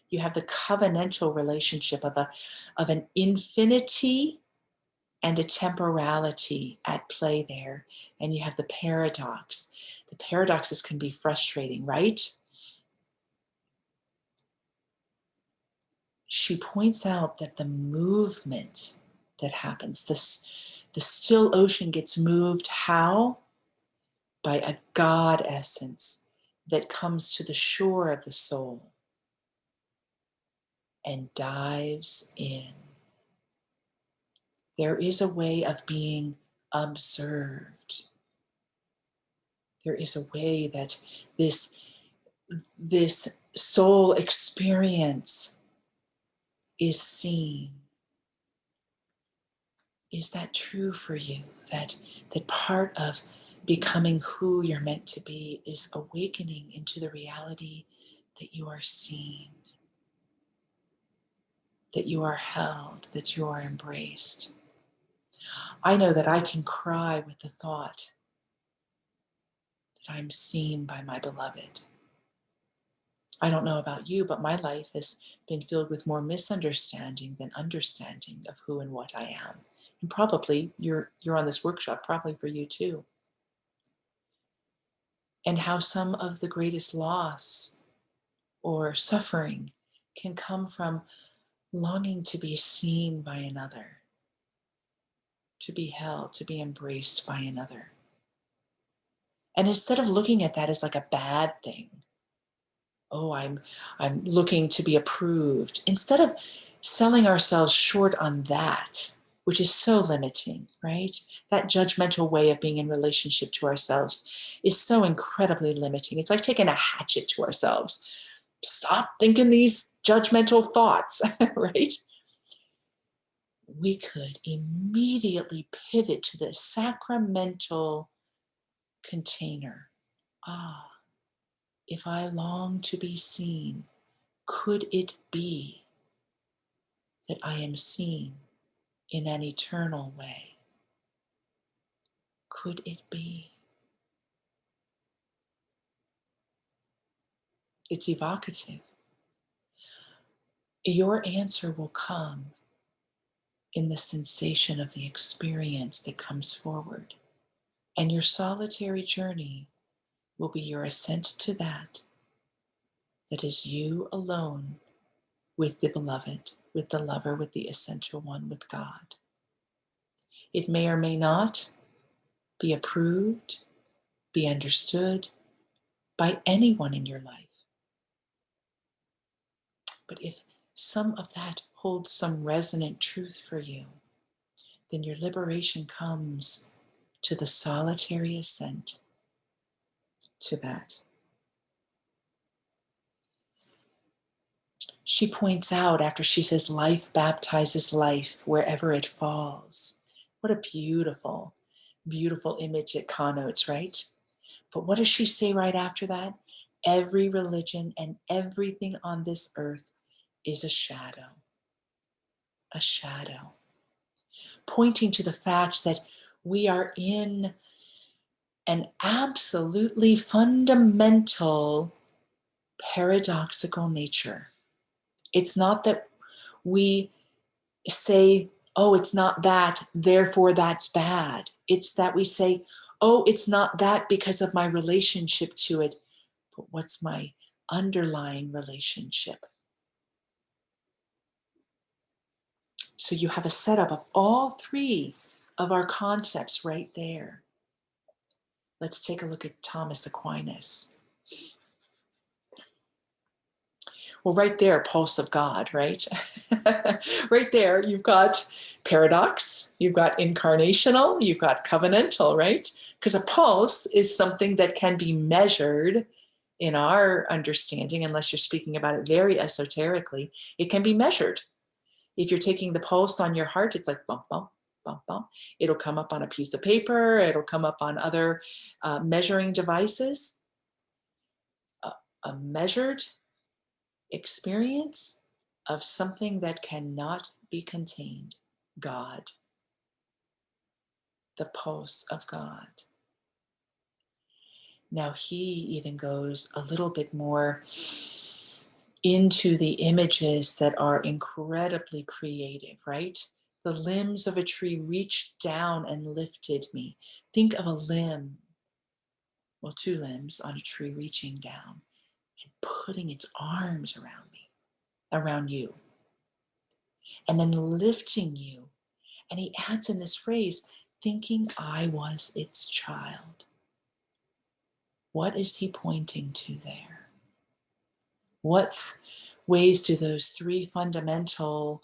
You have the covenantal relationship of an infinity and a temporality at play there. And you have the paradox The paradoxes can be frustrating, right? She points out that the movement that happens, the still ocean gets moved how? By a God essence that comes to the shore of the soul and dives in. There is a way of being observed. There is a way that this soul experience is seen. Is that true for you? That part of becoming who you're meant to be is awakening into the reality that you are seen, that you are held, that you are embraced. I know that I can cry with the thought that I'm seen by my beloved. I don't know about you, but my life has been filled with more misunderstanding than understanding of who and what I am. And probably you're on this workshop, probably for you too. And how some of the greatest loss or suffering can come from longing to be seen by another, to be held, to be embraced by another. And instead of looking at that as like a bad thing, oh, I'm looking to be approved, instead of selling ourselves short on that, which is so limiting, right? That judgmental way of being in relationship to ourselves is so incredibly limiting. It's like taking a hatchet to ourselves. Stop thinking these judgmental thoughts, right? We could immediately pivot to the sacramental container. Ah, if I long to be seen, could it be that I am seen in an eternal way? Could it be? It's evocative. Your answer will come in the sensation of the experience that comes forward. And your solitary journey will be your ascent to that is you alone with the beloved, with the lover, with the essential one, with God. It may or may not be approved, be understood by anyone in your life. But if some of that holds some resonant truth for you, then your liberation comes to the solitary ascent to that. She points out after she says, life baptizes life wherever it falls. What a beautiful, beautiful image it connotes, right? But what does she say right after that? Every religion and everything on this earth is a shadow. A shadow. Pointing to the fact that we are in an absolutely fundamental paradoxical nature. It's not that we say, oh, it's not that, therefore that's bad. It's that we say, oh, it's not that because of my relationship to it, but what's my underlying relationship? So you have a setup of all three of our concepts right there. Let's take a look at Thomas Aquinas. Well, right there, pulse of God, right? Right there, you've got paradox, you've got incarnational, you've got covenantal, right? Because a pulse is something that can be measured in our understanding, unless you're speaking about it very esoterically, it can be measured. If you're taking the pulse on your heart, it's like bump, bump, bump, bump. It'll come up on a piece of paper, it'll come up on other measuring devices. A measured experience of something that cannot be contained, God, the pulse of God. Now he even goes a little bit more into the images that are incredibly creative, right? The limbs of a tree reached down and lifted me. Think of a limb. Well, two limbs on a tree reaching down and putting its arms around me, around you, and then lifting you. And he adds in this phrase, thinking I was its child. What is he pointing to there? What ways do those three fundamental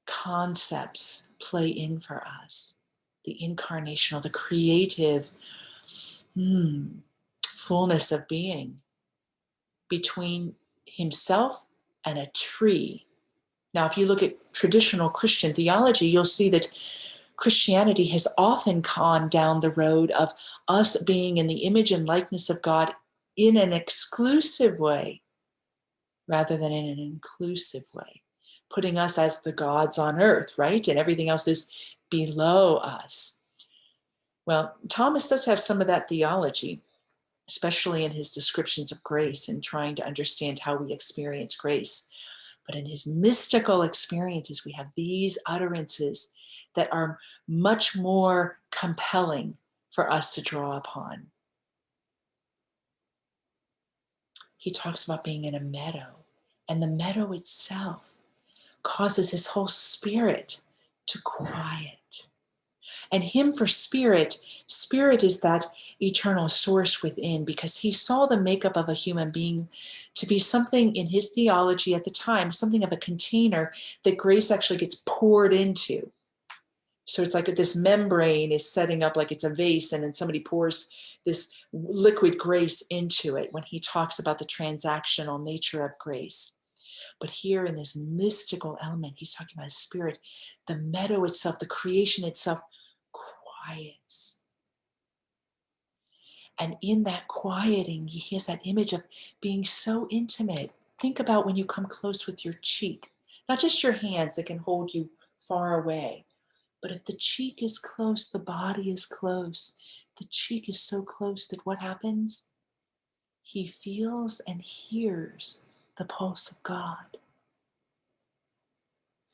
concepts play in for us? The incarnational, the creative fullness of being between himself and a tree. Now, if you look at traditional Christian theology, you'll see that Christianity has often gone down the road of us being in the image and likeness of God in an exclusive way rather than in an inclusive way, putting us as the gods on earth, right? And everything else is below us. Well, Thomas does have some of that theology, especially in his descriptions of grace and trying to understand how we experience grace. But in his mystical experiences, we have these utterances that are much more compelling for us to draw upon. He talks about being in a meadow, and the meadow itself causes his whole spirit to quiet. And him for spirit is that eternal source within, because he saw the makeup of a human being to be something in his theology at the time, something of a container that grace actually gets poured into. So it's like this membrane is setting up like it's a vase, and then somebody pours this liquid grace into it when he talks about the transactional nature of grace. But here in this mystical element, he's talking about his spirit, the meadow itself, the creation itself quiets. And in that quieting, he has that image of being so intimate. Think about when you come close with your cheek, not just your hands that can hold you far away, but if the cheek is close, the body is close. The cheek is so close that what happens? He feels and hears the pulse of God.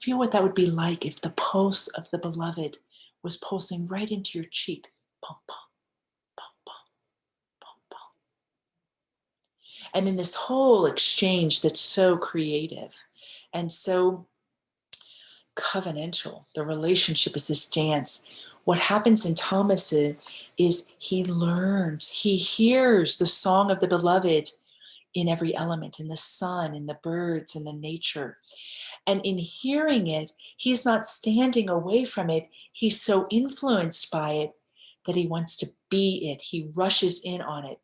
Feel what that would be like if the pulse of the beloved was pulsing right into your cheek. Pum, pum, pum, pum, pum, pum. And in this whole exchange that's so creative and so covenantal, the relationship is this dance. What happens in Thomas is he learns, he hears the song of the beloved in every element, in the sun, in the birds, in the nature. And in hearing it, he's not standing away from it. He's so influenced by it that he wants to be it. He rushes in on it.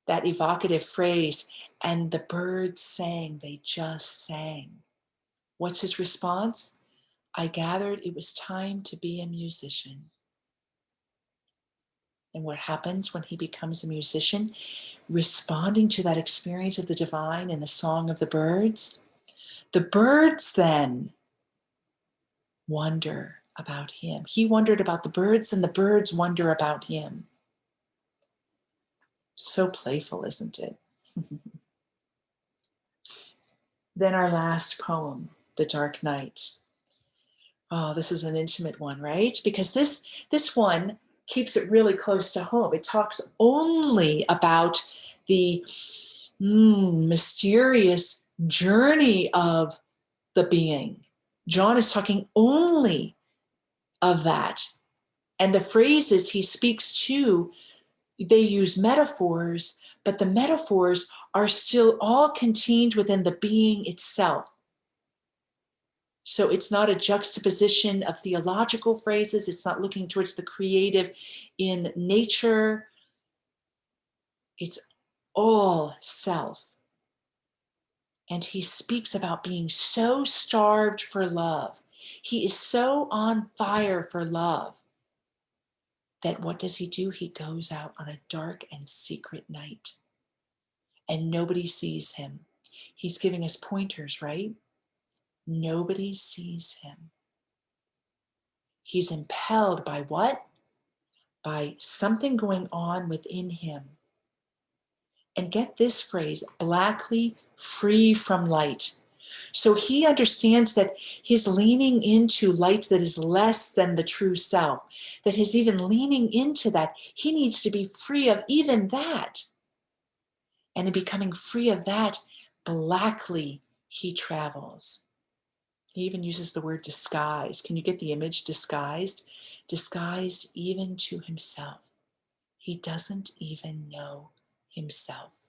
That evocative phrase, and the birds sang, they just sang. What's his response? I gathered it was time to be a musician. And what happens when he becomes a musician? Responding to that experience of the divine and the song of the birds then wonder about him. He wondered about the birds, and the birds wonder about him. So playful, isn't it? Then our last poem, The Dark Night. Oh, this is an intimate one, right? Because this one keeps it really close to home. It talks only about the mysterious journey of the being. John is talking only of that. And the phrases he speaks to, they use metaphors, but the metaphors are still all contained within the being itself. So it's not a juxtaposition of theological phrases. It's not looking towards the creative in nature. It's all self. And he speaks about being so starved for love. He is so on fire for love that what does he do? He goes out on a dark and secret night, and nobody sees him. He's giving us pointers, right? Nobody sees him. He's impelled by what? By something going on within him. And get this phrase, blackly free from light. So he understands that he's leaning into light that is less than the true self, that he's even leaning into that. He needs to be free of even that. And in becoming free of that, blackly he travels. He even uses the word disguise. Can you get the image? Disguised? Disguised even to himself. He doesn't even know himself.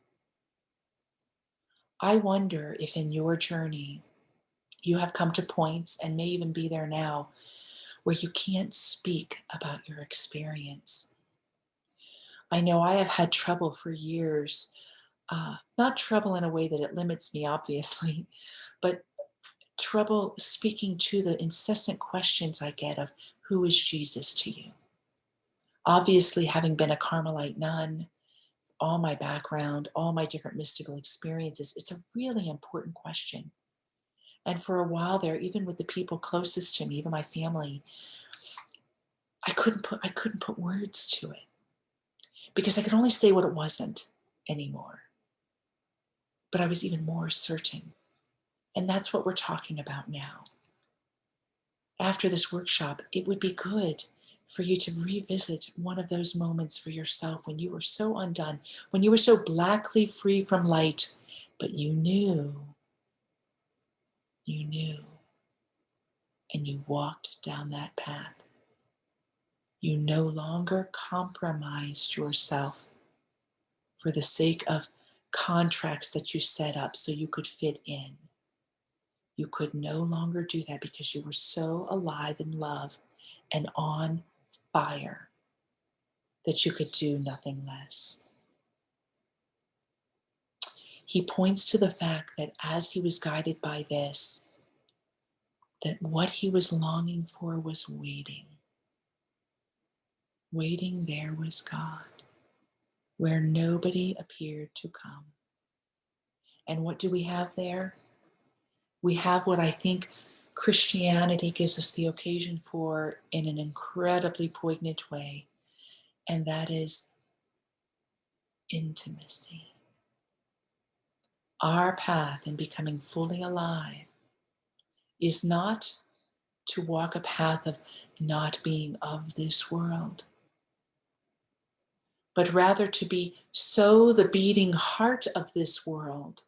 I wonder if in your journey you have come to points, and may even be there now, where you can't speak about your experience. I know I have had trouble for years, not trouble in a way that it limits me, obviously, but trouble speaking to the incessant questions I get of who is Jesus to you? Obviously, having been a Carmelite nun, all my background, all my different mystical experiences, it's a really important question. And for a while there, even with the people closest to me, even my family, I couldn't put words to it because I could only say what it wasn't anymore. But I was even more certain. And that's what we're talking about now. After this workshop, it would be good for you to revisit one of those moments for yourself when you were so undone, when you were so blackly free from light, but you knew, and you walked down that path. You no longer compromised yourself for the sake of contracts that you set up so you could fit in. You could no longer do that because you were so alive in love and on fire that you could do nothing less. He points to the fact that as he was guided by this, that what he was longing for was waiting. Waiting there was God, where nobody appeared to come. And what do we have there? We have what I think Christianity gives us the occasion for in an incredibly poignant way, and that is intimacy. Our path in becoming fully alive is not to walk a path of not being of this world, but rather to be so the beating heart of this world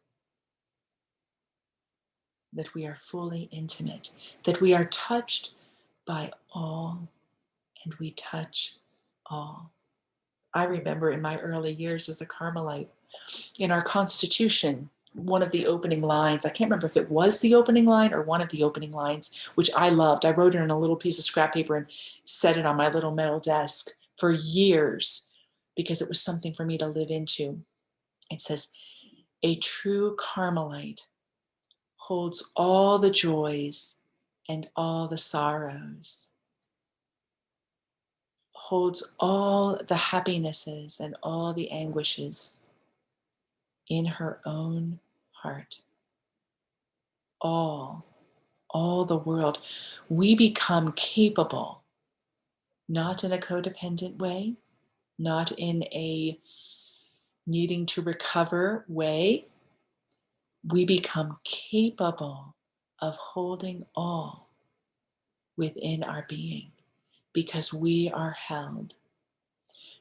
that we are fully intimate, that we are touched by all and we touch all. I remember in my early years as a Carmelite, in our Constitution, one of the opening lines, I can't remember if it was the opening line or one of the opening lines, which I loved. I wrote it on a little piece of scrap paper and set it on my little metal desk for years because it was something for me to live into. It says, "A true Carmelite holds all the joys and all the sorrows, holds all the happinesses and all the anguishes in her own heart. All the world." We become capable, not in a codependent way, not in a needing to recover way. We become capable of holding all within our being because we are held.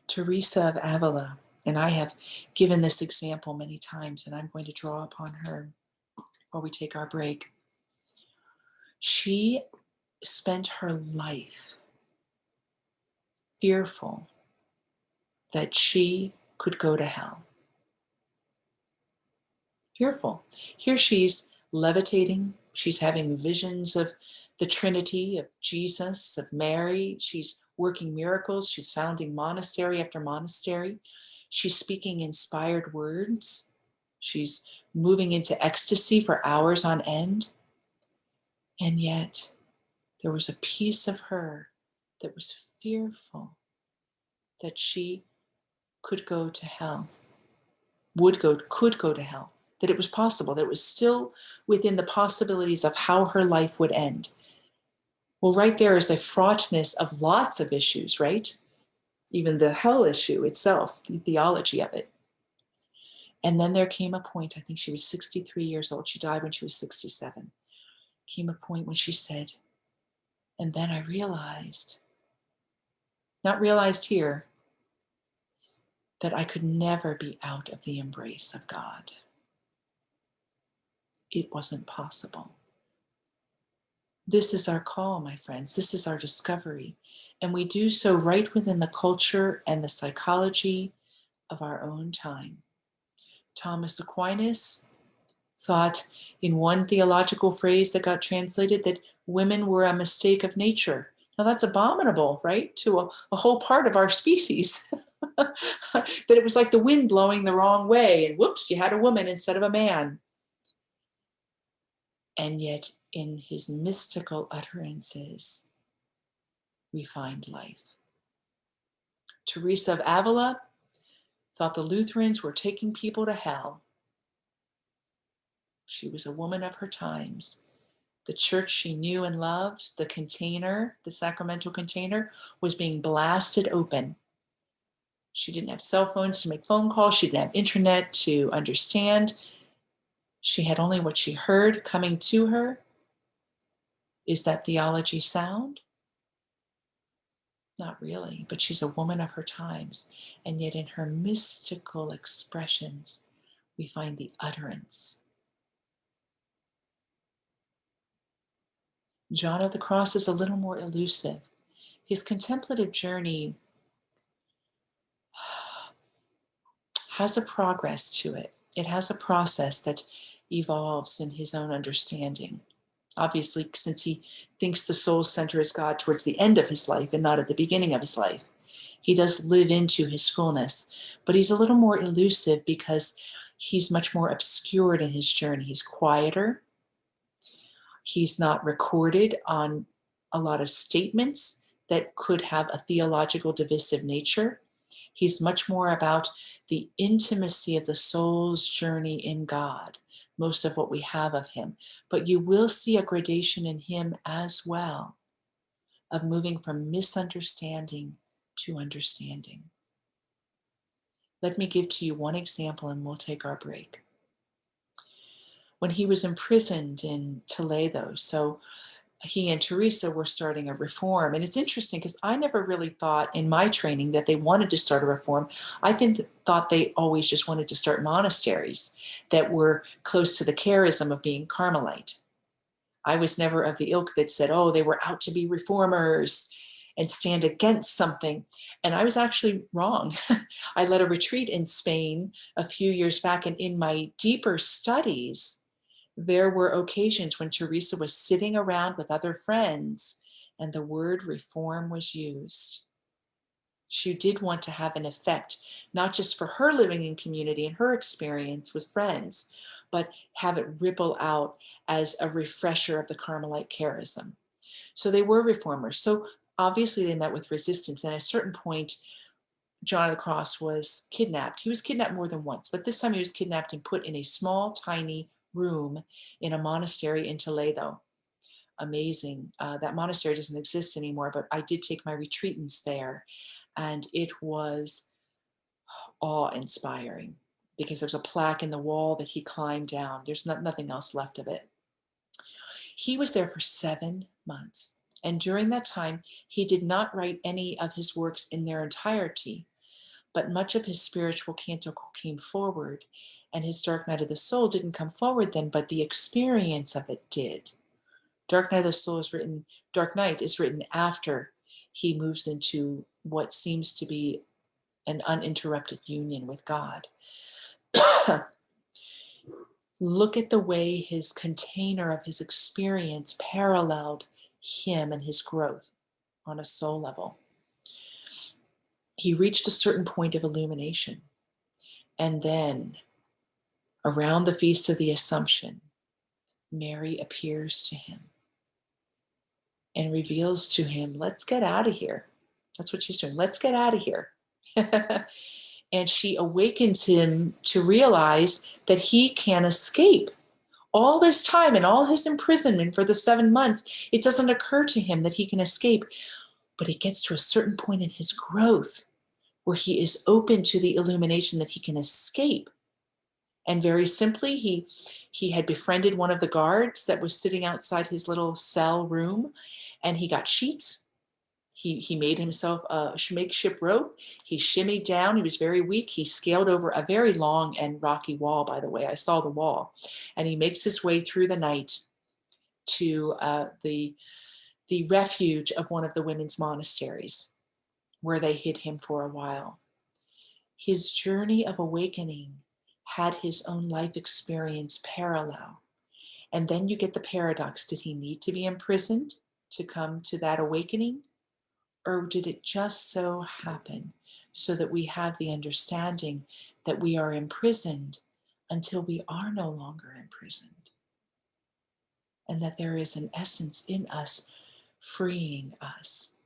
Teresa of Avila, and I have given this example many times, and I'm going to draw upon her while we take our break. She spent her life fearful that she could go to hell. Fearful. Here she's levitating. She's having visions of the Trinity, of Jesus, of Mary. She's working miracles. She's founding monastery after monastery. She's speaking inspired words. She's moving into ecstasy for hours on end. And yet, there was a piece of her that was fearful that she could go to hell, could go to hell, that it was possible, that it was still within the possibilities of how her life would end. Well, right there is a fraughtness of lots of issues, right? Even the hell issue itself, the theology of it. And then there came a point, I think she was 63 years old. She died when she was 67. Came a point when she said, and then I realized, not realized here, that I could never be out of the embrace of God. It wasn't possible. This is our call, my friends. This is our discovery. And we do so right within the culture and the psychology of our own time. Thomas Aquinas thought in one theological phrase that got translated that women were a mistake of nature. Now that's abominable, right? To a whole part of our species. That it was like the wind blowing the wrong way, and whoops, you had a woman instead of a man. And yet in his mystical utterances, we find life. Teresa of Avila thought the Lutherans were taking people to hell. She was a woman of her times. The church she knew and loved, the container, the sacramental container, was being blasted open. She didn't have cell phones to make phone calls. She didn't have internet to understand. She had only what she heard coming to her. Is that theology sound? Not really, but she's a woman of her times. And yet in her mystical expressions, we find the utterance. John of the Cross is a little more elusive. His contemplative journey has a progress to it. It has a process that evolves in his own understanding. Obviously, since he thinks the soul center is God towards the end of his life and not at the beginning of his life, he does live into his fullness. But he's a little more elusive because he's much more obscured in his journey. He's quieter. He's not recorded on a lot of statements that could have a theological divisive nature. He's much more about the intimacy of the soul's journey in God, most of what we have of him. But you will see a gradation in him as well of moving from misunderstanding to understanding. Let me give to you one example and we'll take our break. When he was imprisoned in Toledo, so he and Teresa were starting a reform. And it's interesting because I never really thought in my training that they wanted to start a reform. I thought they always just wanted to start monasteries that were close to the charism of being Carmelite. I was never of the ilk that said, oh, they were out to be reformers and stand against something. And I was actually wrong. I led a retreat in Spain a few years back, and in my deeper studies, there were occasions when Teresa was sitting around with other friends and the word reform was used. She did want to have an effect, not just for her living in community and her experience with friends, but have it ripple out as a refresher of the Carmelite charism. So they were reformers. So obviously they met with resistance. And at a certain point, John of the Cross was kidnapped. He was kidnapped more than once, but this time he was kidnapped and put in a small, tiny room in a monastery in Toledo. Amazing. That monastery doesn't exist anymore, but I did take my retreatants there, and it was awe-inspiring because there's a plaque in the wall that he climbed down. There's nothing else left of it. He was there for 7 months, and during that time, he did not write any of his works in their entirety, but much of his spiritual canto came forward, and his Dark Night of the Soul didn't come forward then, but the experience of it did. Dark Night of the Soul is written, Dark Night is written after he moves into what seems to be an uninterrupted union with God. Look at the way his container of his experience paralleled him and his growth on a soul level. He reached a certain point of illumination, and then around the Feast of the Assumption, Mary appears to him and reveals to him, let's get out of here. That's what she's doing. Let's get out of here. And she awakens him to realize that he can escape. All this time and all his imprisonment for the 7 months, it doesn't occur to him that he can escape. But he gets to a certain point in his growth where he is open to the illumination that he can escape. And very simply, he had befriended one of the guards that was sitting outside his little cell room, and he got sheets. He made himself a makeshift rope. He shimmied down. He was very weak. He scaled over a very long and rocky wall, by the way. I saw the wall. And he makes his way through the night to the refuge of one of the women's monasteries, where they hid him for a while. His journey of awakening had his own life experience parallel. And then you get the paradox. Did he need to be imprisoned to come to that awakening? Or did it just so happen so that we have the understanding that we are imprisoned until we are no longer imprisoned? And that there is an essence in us freeing us.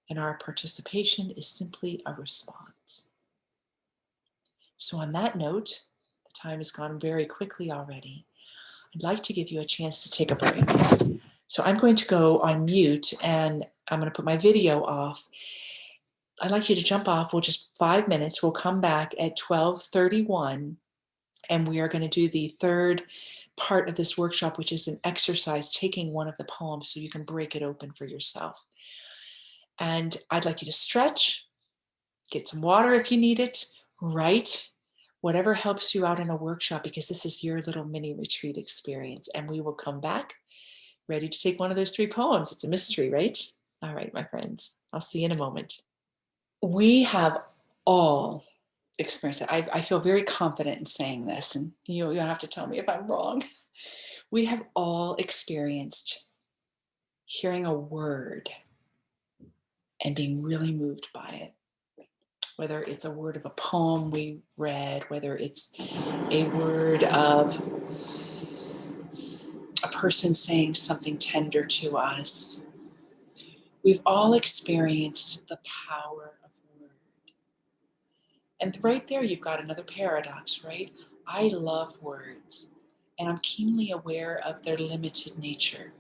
And our participation is simply a response. So on that note, the time has gone very quickly already. I'd like to give you a chance to take a break. So I'm going to go on mute and I'm going to put my video off. I'd like you to jump off. We'll just 5 minutes. We'll come back at 12:31 and we are going to do the third part of this workshop, which is an exercise taking one of the poems so you can break it open for yourself. And I'd like you to stretch, get some water if you need it, write, whatever helps you out in a workshop, because this is your little mini retreat experience. And we will come back ready to take one of those 3 poems. It's a mystery, right? All right, my friends, I'll see you in a moment. We have all experienced it. I feel very confident in saying this, and you'll have to tell me if I'm wrong. We have all experienced hearing a word and being really moved by it. Whether it's a word of a poem we read, whether it's a word of a person saying something tender to us. We've all experienced the power of word. And right there, you've got another paradox, right? I love words, and I'm keenly aware of their limited nature.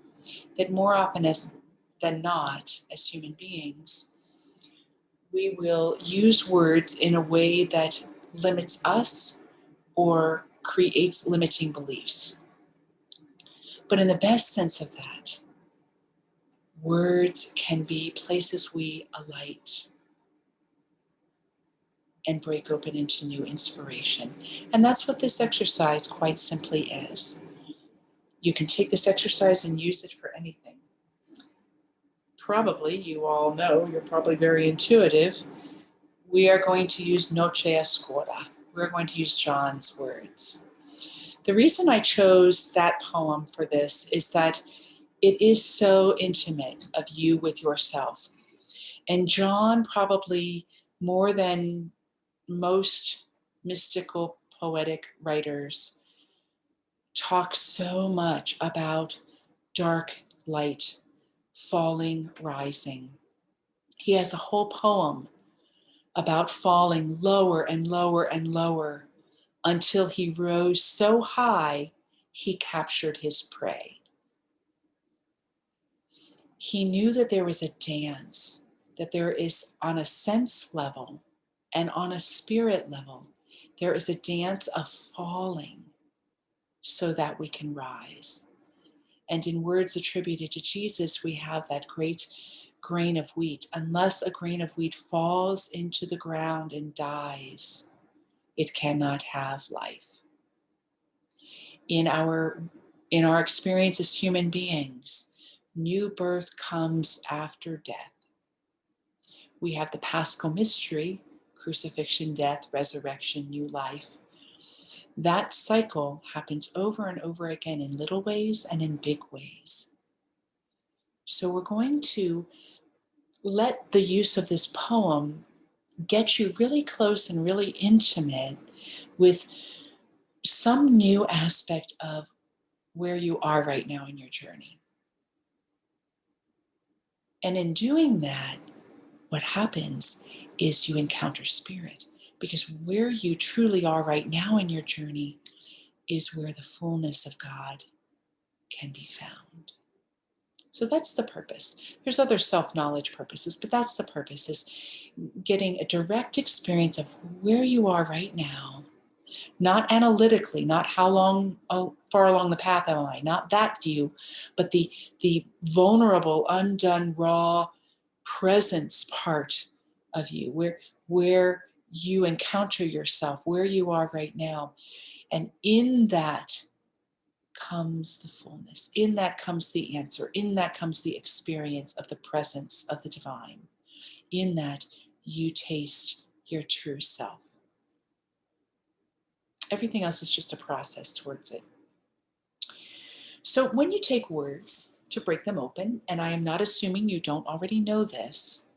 That more often than not, as human beings, we will use words in a way that limits us or creates limiting beliefs. But in the best sense of that, words can be places we alight and break open into new inspiration. And that's what this exercise quite simply is. You can take this exercise and use it for anything. Probably, you all know, you're probably very intuitive. We are going to use Noche Oscura. We're going to use John's words. The reason I chose that poem for this is that it is so intimate of you with yourself. And John, probably more than most mystical poetic writers, talk so much about dark light, falling, rising. He has a whole poem about falling lower and lower and lower until he rose so high he captured his prey. He knew that there was a dance, that there is on a sense level and on a spirit level, there is a dance of falling so that we can rise. And in words attributed to Jesus, we have that great grain of wheat. Unless a grain of wheat falls into the ground and dies, it cannot have life. In our experience as human beings, new birth comes after death. We have the Paschal mystery, crucifixion, death, resurrection, new life. That cycle happens over and over again in little ways and in big ways. So we're going to let the use of this poem get you really close and really intimate with some new aspect of where you are right now in your journey. And in doing that, what happens is you encounter spirit, because where you truly are right now in your journey is where the fullness of God can be found. So that's the purpose. There's other self-knowledge purposes, but that's the purpose, is getting a direct experience of where you are right now Not analytically, not far along the path am I, not that view, but the vulnerable, undone, raw presence part of you, where you encounter yourself, where you are right now. And in that comes the fullness. In that comes the answer. In that comes the experience of the presence of the divine. In that you taste your true self. Everything else is just a process towards it. So when you take words to break them open, and I am not assuming you don't already know this,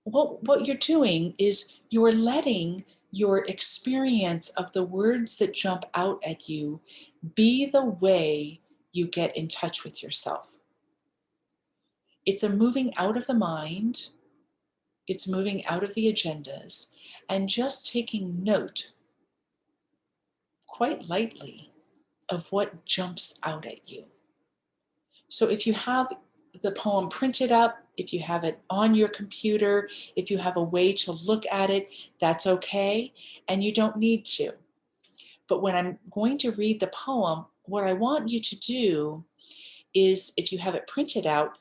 what you're doing is you're letting your experience of the words that jump out at you be the way you get in touch with yourself. It's a moving out of the mind, it's moving out of the agendas, and just taking note, quite lightly, of what jumps out at you. So if you have the poem printed up, if you have it on your computer, if you have a way to look at it, that's okay, and you don't need to. But when I'm going to read the poem, what I want you to do is, if you have it printed out,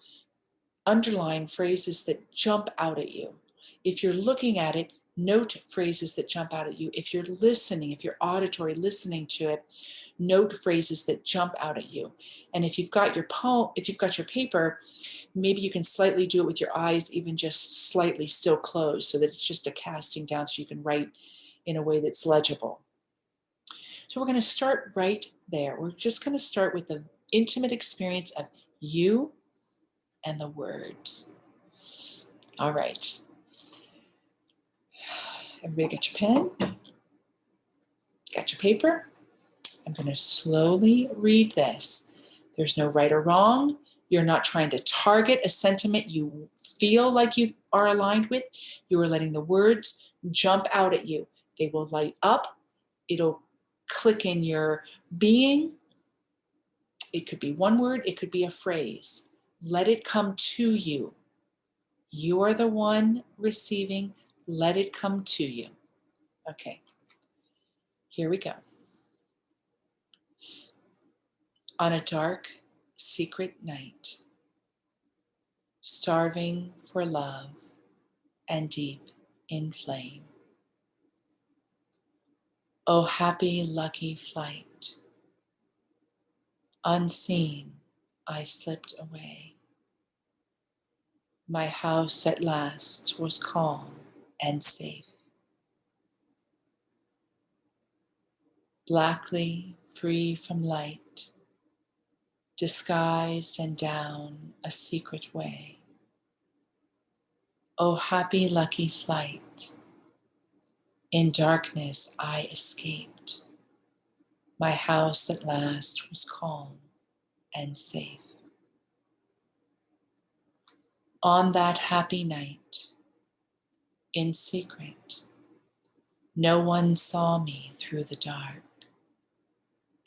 underline phrases that jump out at you. If you're looking at it, note phrases that jump out at you. If you're listening, if you're auditory listening to it, note phrases that jump out at you. And if you've got your paper, maybe you can slightly do it with your eyes, even just slightly still closed, so that it's just a casting down, so you can write in a way that's legible. So we're going to start right there. We're just going to start with the intimate experience of you and the words. All right. Everybody got your pen? Got your paper? I'm going to slowly read this. There's no right or wrong. You're not trying to target a sentiment you feel like you are aligned with. You are letting the words jump out at you. They will light up. It'll click in your being. It could be one word. It could be a phrase. Let it come to you. You are the one receiving. Let it come to you. Okay. Here we go. On a dark, secret night, starving for love and deep in flame. Oh, happy, lucky flight. Unseen, I slipped away. My house at last was calm and safe. Blackly free from light, disguised and down a secret way. Oh, happy, lucky flight. In darkness I escaped. My house at last was calm and safe. On that happy night, in secret, no one saw me through the dark,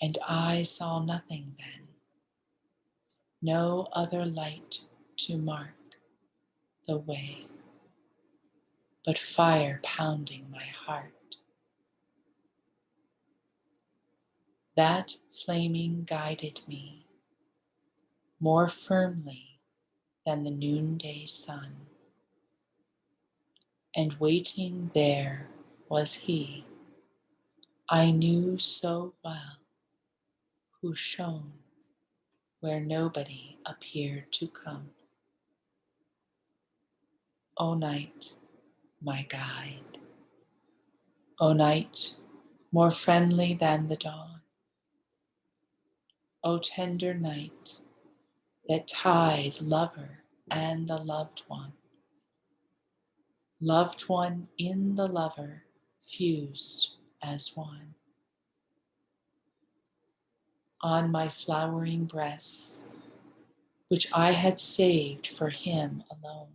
and I saw nothing then, no other light to mark the way, but fire pounding my heart. That flaming guided me more firmly than the noonday sun, and waiting there was he I knew so well, who shone where nobody appeared to come. O night, my guide, O night, more friendly than the dawn, O tender night that tied lover and the loved one in the lover fused as one. On my flowering breasts, which I had saved for him alone,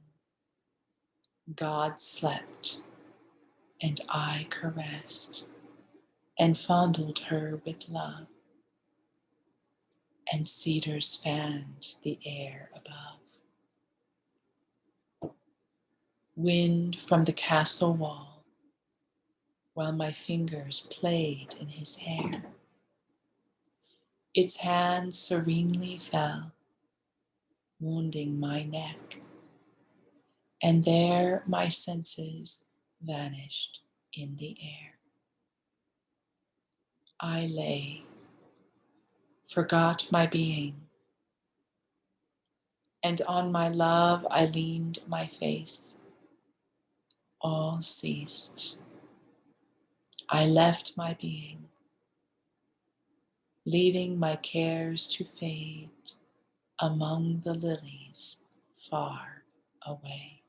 God slept, and I caressed and fondled her with love, and cedars fanned the air above. Wind from the castle wall while my fingers played in his hair. Its hand serenely fell, wounding my neck, and there my senses vanished in the air. I lay, forgot my being, and on my love I leaned my face. All ceased. I left my being, leaving my cares to fade among the lilies far away.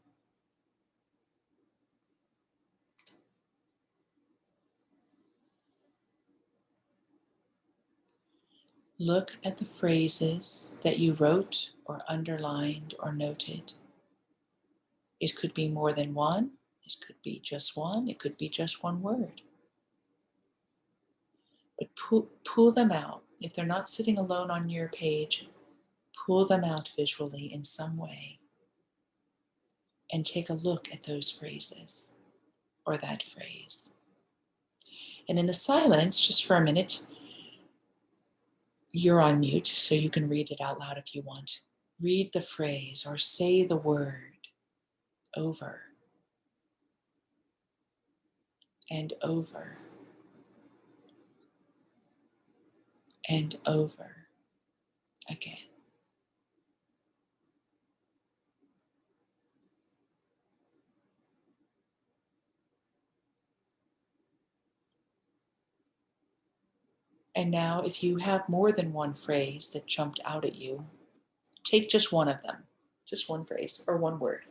Look at the phrases that you wrote or underlined or noted. It could be more than one, it could be just one, it could be just one word. But pull them out. If they're not sitting alone on your page, pull them out visually in some way and take a look at those phrases or that phrase. And in the silence, just for a minute, you're on mute, so you can read it out loud if you want. Read the phrase or say the word over and over and over again. And now, if you have more than one phrase that jumped out at you, take just one of them, just one phrase or one word.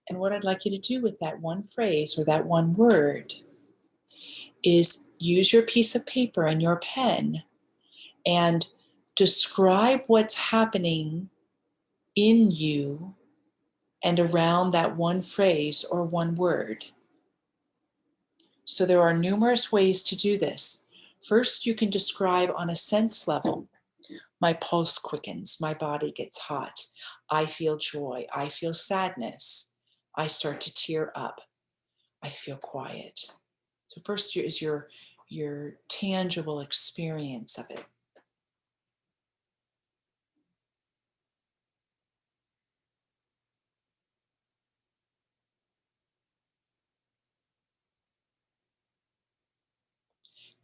And what I'd like you to do with that one phrase or that one word is use your piece of paper and your pen and describe what's happening in you and around that one phrase or one word. So there are numerous ways to do this. First, you can describe on a sense level. My pulse quickens, my body gets hot. I feel joy, I feel sadness. I start to tear up. I feel quiet. So first is your tangible experience of it.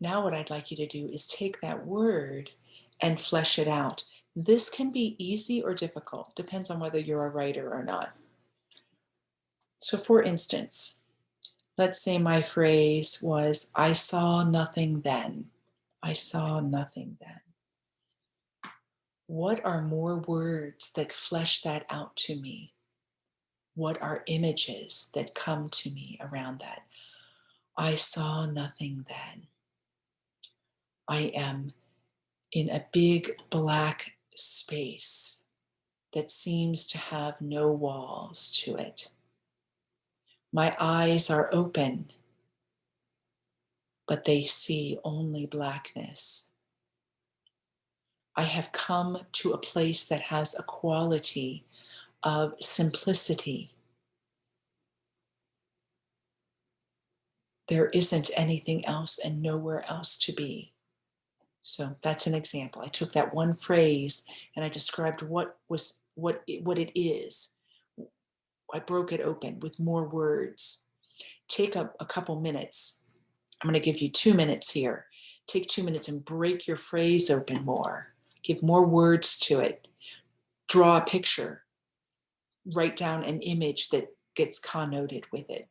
Now what I'd like you to do is take that word and flesh it out. This can be easy or difficult, depends on whether you're a writer or not. So for instance, let's say my phrase was, I saw nothing then. I saw nothing then. What are more words that flesh that out to me? What are images that come to me around that? I saw nothing then. I am in a big black space that seems to have no walls to it. My eyes are open, but they see only blackness. I have come to a place that has a quality of simplicity. There isn't anything else and nowhere else to be. So that's an example. I took that one phrase and I described what it is. I broke it open with more words. Take a couple minutes. I'm going to give you 2 minutes here. Take 2 minutes and break your phrase open more. Give more words to it. Draw a picture. Write down an image that gets connoted with it.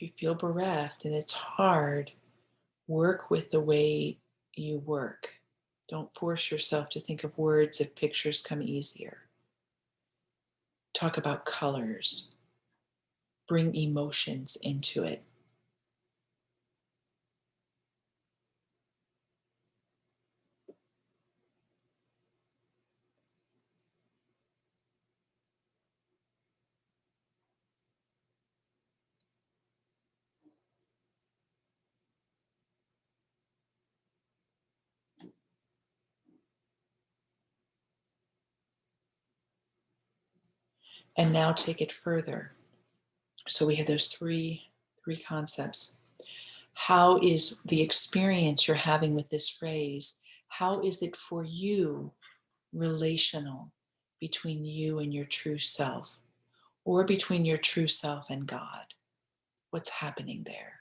you feel bereft and it's hard, work with the way you work. Don't force yourself to think of words if pictures come easier. Talk about colors. Bring emotions into it. And now take it further. So we have those three concepts. How is the experience you're having with this phrase, how is it for you relational between you and your true self, or between your true self and God? What's happening there?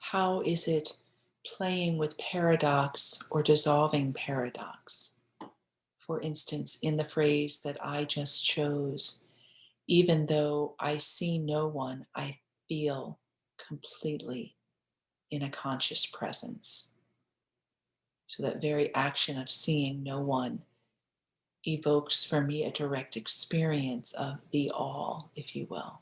How is it playing with paradox or dissolving paradox? For instance, in the phrase that I just chose, even though I see no one, I feel completely in a conscious presence. So that very action of seeing no one evokes for me a direct experience of the all, if you will.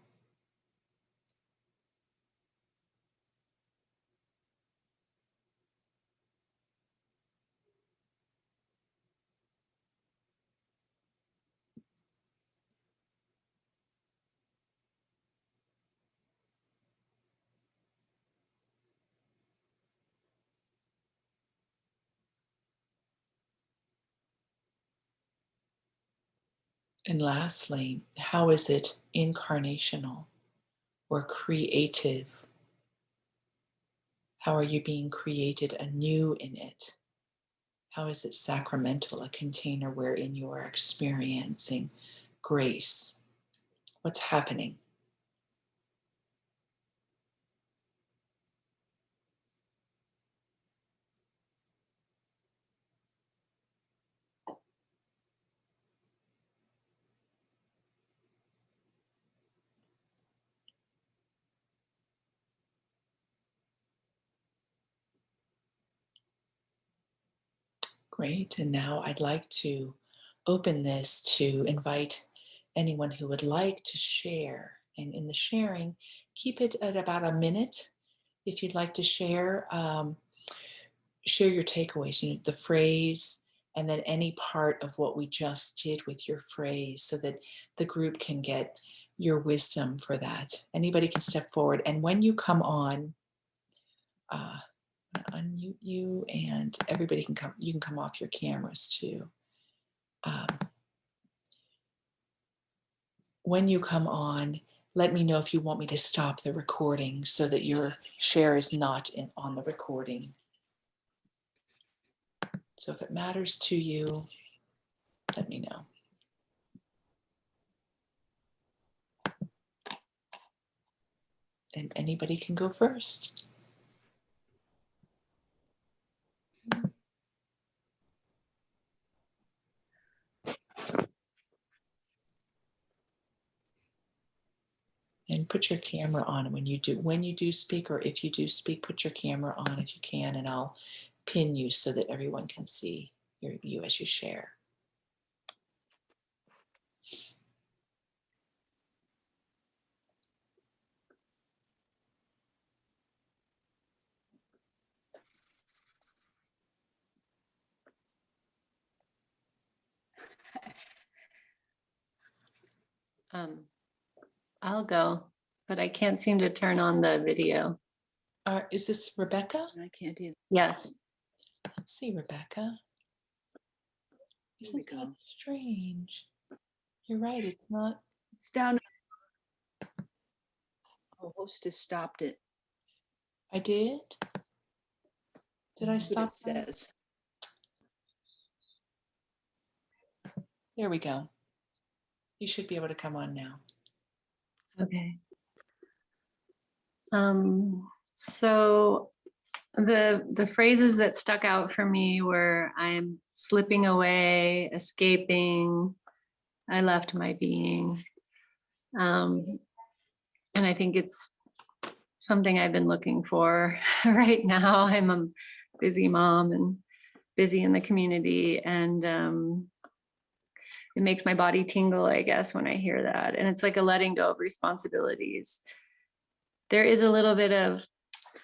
And lastly, how is it incarnational or creative? How are you being created anew in it? How is it sacramental, a container wherein you are experiencing grace? What's happening? Great. And now I'd like to open this to invite anyone who would like to share. And in the sharing, keep it at about a minute. If you'd like to share, share your takeaways, the phrase, and then any part of what we just did with your phrase so that the group can get your wisdom for that. Anybody can step forward. And when you come on, unmute you, and everybody can come. You can come off your cameras too. When you come on, let me know if you want me to stop the recording so that your share is not on the recording. So if it matters to you, let me know. And anybody can go first. And put your camera on when you do speak, or if you do speak, put your camera on if you can, and I'll pin you so that everyone can see you as you share. I'll go, but I can't seem to turn on the video. Is this Rebecca? I can't either. Yes. Let's see, Rebecca. Isn't that strange? You're right, it's not. It's down. The hostess stopped it. I did? Did I That's what stop it that? says. There we go. You should be able to come on now. Okay. So the phrases that stuck out for me were I'm slipping away, escaping, I left my being. And I think it's something I've been looking for right now. I'm a busy mom and busy in the community, and it makes my body tingle, I guess, when I hear that. And it's like a letting go of responsibilities. There is a little bit of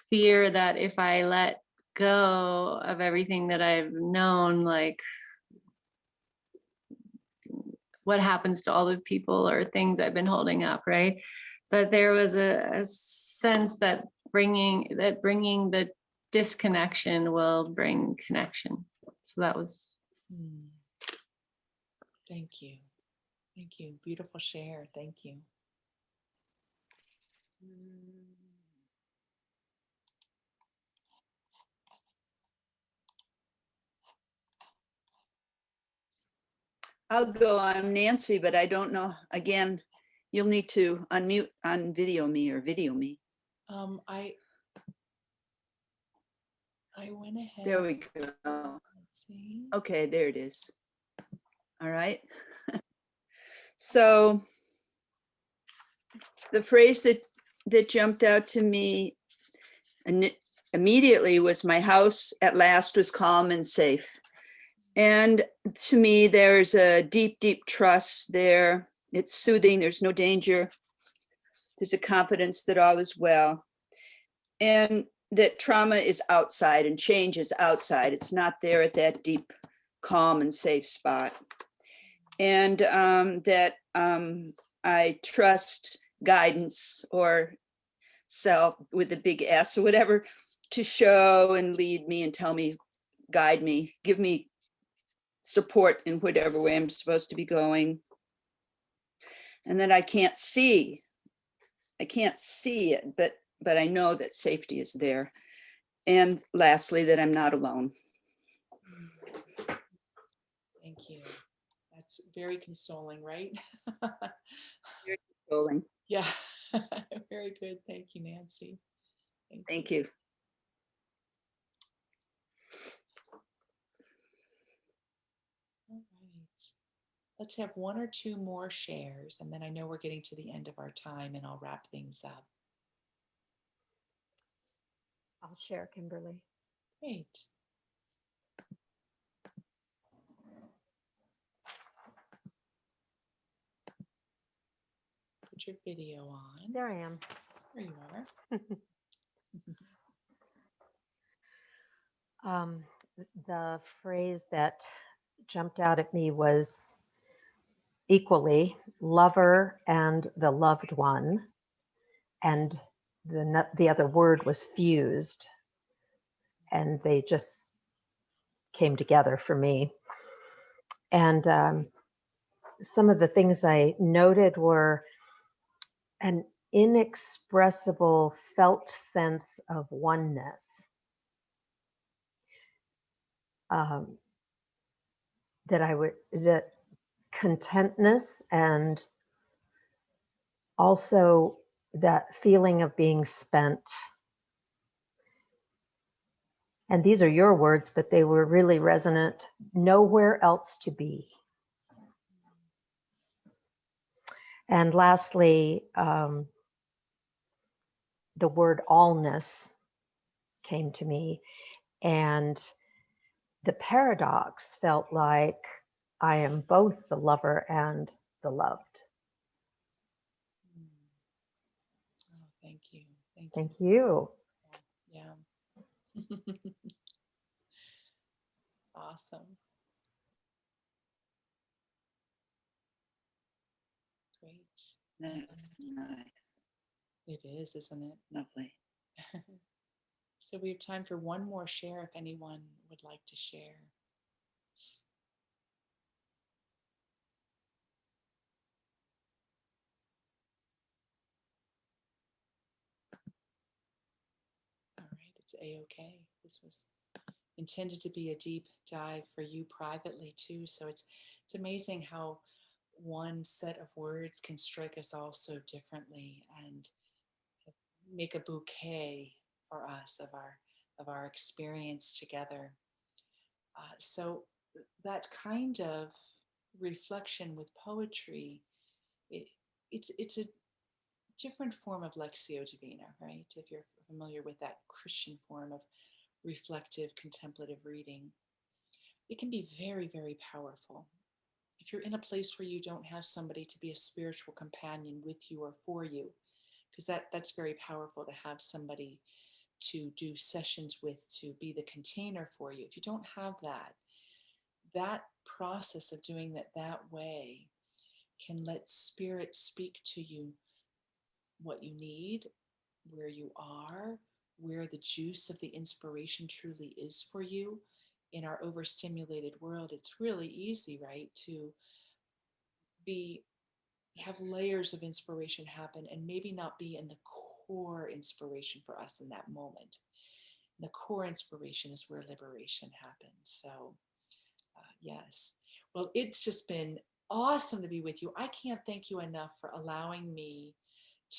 fear that if I let go of everything that I've known, like what happens to all the people or things I've been holding up, right? But there was a sense that bringing the disconnection will bring connection. So that was. Thank you. Thank you. Beautiful share. Thank you. I'll go. I'm Nancy, but I don't know. Again, you'll need to unmute on video me or video me. I went ahead. There we go. Let's see. Okay, there it is. All right. So the phrase that jumped out to me immediately was my house at last was calm and safe. And to me, there's a deep, deep trust there. It's soothing. There's no danger. There's a confidence that all is well. And that trauma is outside and change is outside. It's not there at that deep, calm and safe spot. And that I trust guidance or self with the big S or whatever to show and lead me and tell me, guide me, give me support in whatever way I'm supposed to be going. And that I can't see it, but I know that safety is there. And lastly, that I'm not alone. Thank you. That's very consoling, right? Very consoling. Yeah. Very good. Thank you, Nancy. Thank you. All right. Let's have one or two more shares, and then I know we're getting to the end of our time, and I'll wrap things up. I'll share, Kimberly. Great. Put your video on. There I am. There you are. The phrase that jumped out at me was equally lover and the loved one, and the other word was fused, and they just came together for me. And some of the things I noted were an inexpressible felt sense of oneness. That contentness, and also that feeling of being spent. And these are your words, but they were really resonant. Nowhere else to be. And lastly, the word allness came to me, and the paradox felt like I am both the lover and the loved. Oh, thank you. Thank you. Yeah. Awesome. Great. That's nice. It is, isn't it? Lovely. So we have time for one more share if anyone would like to share. a-okay. This was intended to be a deep dive for you privately too. So it's amazing how one set of words can strike us all so differently and make a bouquet for us of our experience together. So that kind of reflection with poetry, it, it's a different form of Lectio Divina, right? If you're familiar with that Christian form of reflective, contemplative reading, it can be very, very powerful. If you're in a place where you don't have somebody to be a spiritual companion with you or for you, because that's very powerful to have somebody to do sessions with, to be the container for you. If you don't have that, that process of doing that way can let spirit speak to you what you need, where you are, where the juice of the inspiration truly is for you. In our overstimulated world, it's really easy, right, to be have layers of inspiration happen and maybe not be in the core inspiration for us in that moment. The core inspiration is where liberation happens. So yes. Well, it's just been awesome to be with you. I can't thank you enough for allowing me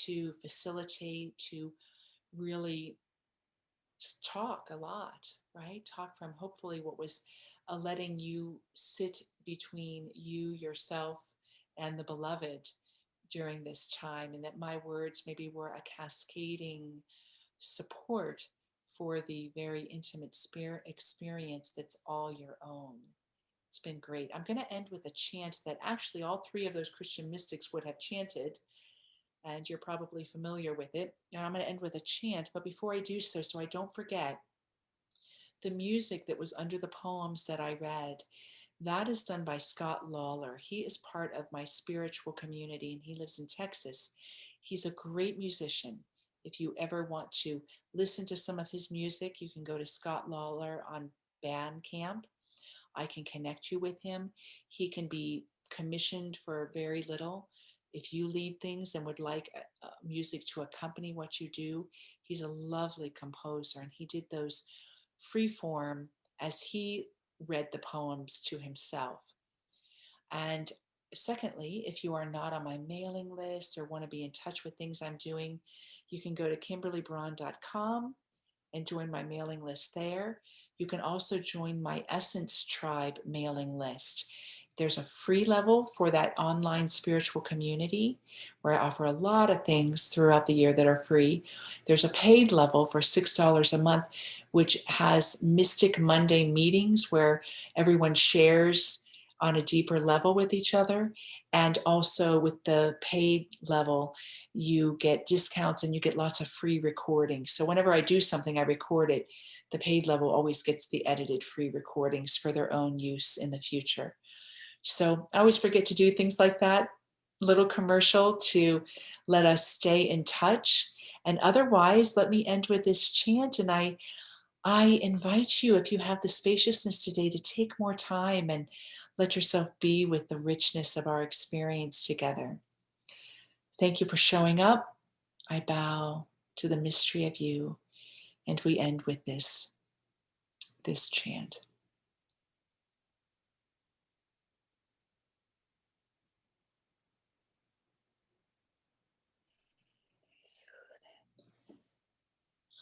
to facilitate, to really talk a lot, right? Talk from hopefully what was letting you sit between you, yourself, and the beloved during this time, and that my words maybe were a cascading support for the very intimate spirit experience that's all your own. It's been great. I'm going to end with a chant that actually all three of those Christian mystics would have chanted, and you're probably familiar with it. And I'm going to end with a chant, but before I do so, so I don't forget, the music that was under the poems that I read, that is done by Scott Lawler. He is part of my spiritual community and he lives in Texas. He's a great musician. If you ever want to listen to some of his music, you can go to Scott Lawler on Bandcamp. I can connect you with him. He can be commissioned for very little. If you lead things and would like music to accompany what you do, he's a lovely composer, and he did those free form as he read the poems to himself. And secondly, if you are not on my mailing list or want to be in touch with things I'm doing, you can go to kimberlybraun.com and join my mailing list there. You can also join my Essence Tribe mailing list. There's a free level for that online spiritual community where I offer a lot of things throughout the year that are free. There's a paid level for $6 a month, which has Mystic Monday meetings where everyone shares on a deeper level with each other. And also with the paid level, you get discounts and you get lots of free recordings. So whenever I do something, I record it. The paid level always gets the edited free recordings for their own use in the future. So I always forget to do things like that, little commercial to let us stay in touch. And otherwise, let me end with this chant. And I invite you, if you have the spaciousness today, to take more time and let yourself be with the richness of our experience together. Thank you for showing up. I bow to the mystery of you. And we end with this chant.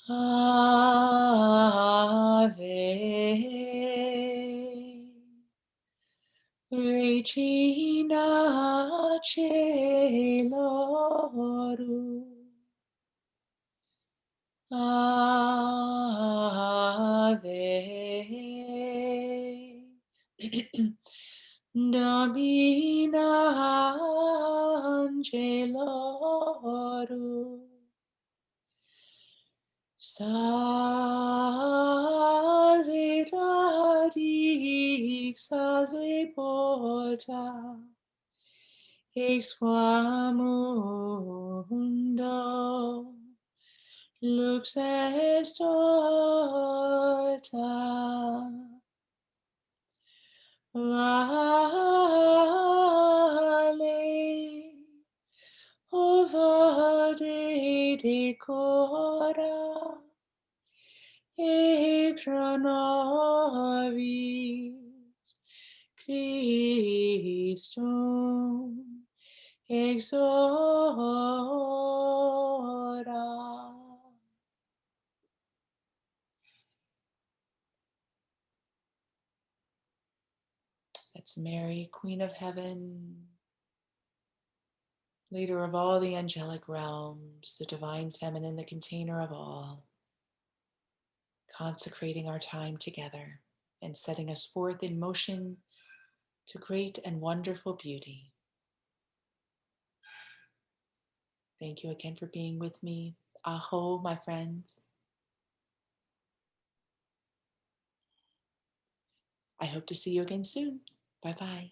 Ave Regina Celorum. Ave Domina Angelorum. Salve radix, salve porta, ex quam mundo lux est orta. Vale, o vade decora, nobis Christum exora. That's Mary, Queen of Heaven, leader of all the angelic realms, the divine feminine, the container of all, consecrating our time together and setting us forth in motion to great and wonderful beauty. Thank you again for being with me. Aho, my friends. I hope to see you again soon. Bye-bye.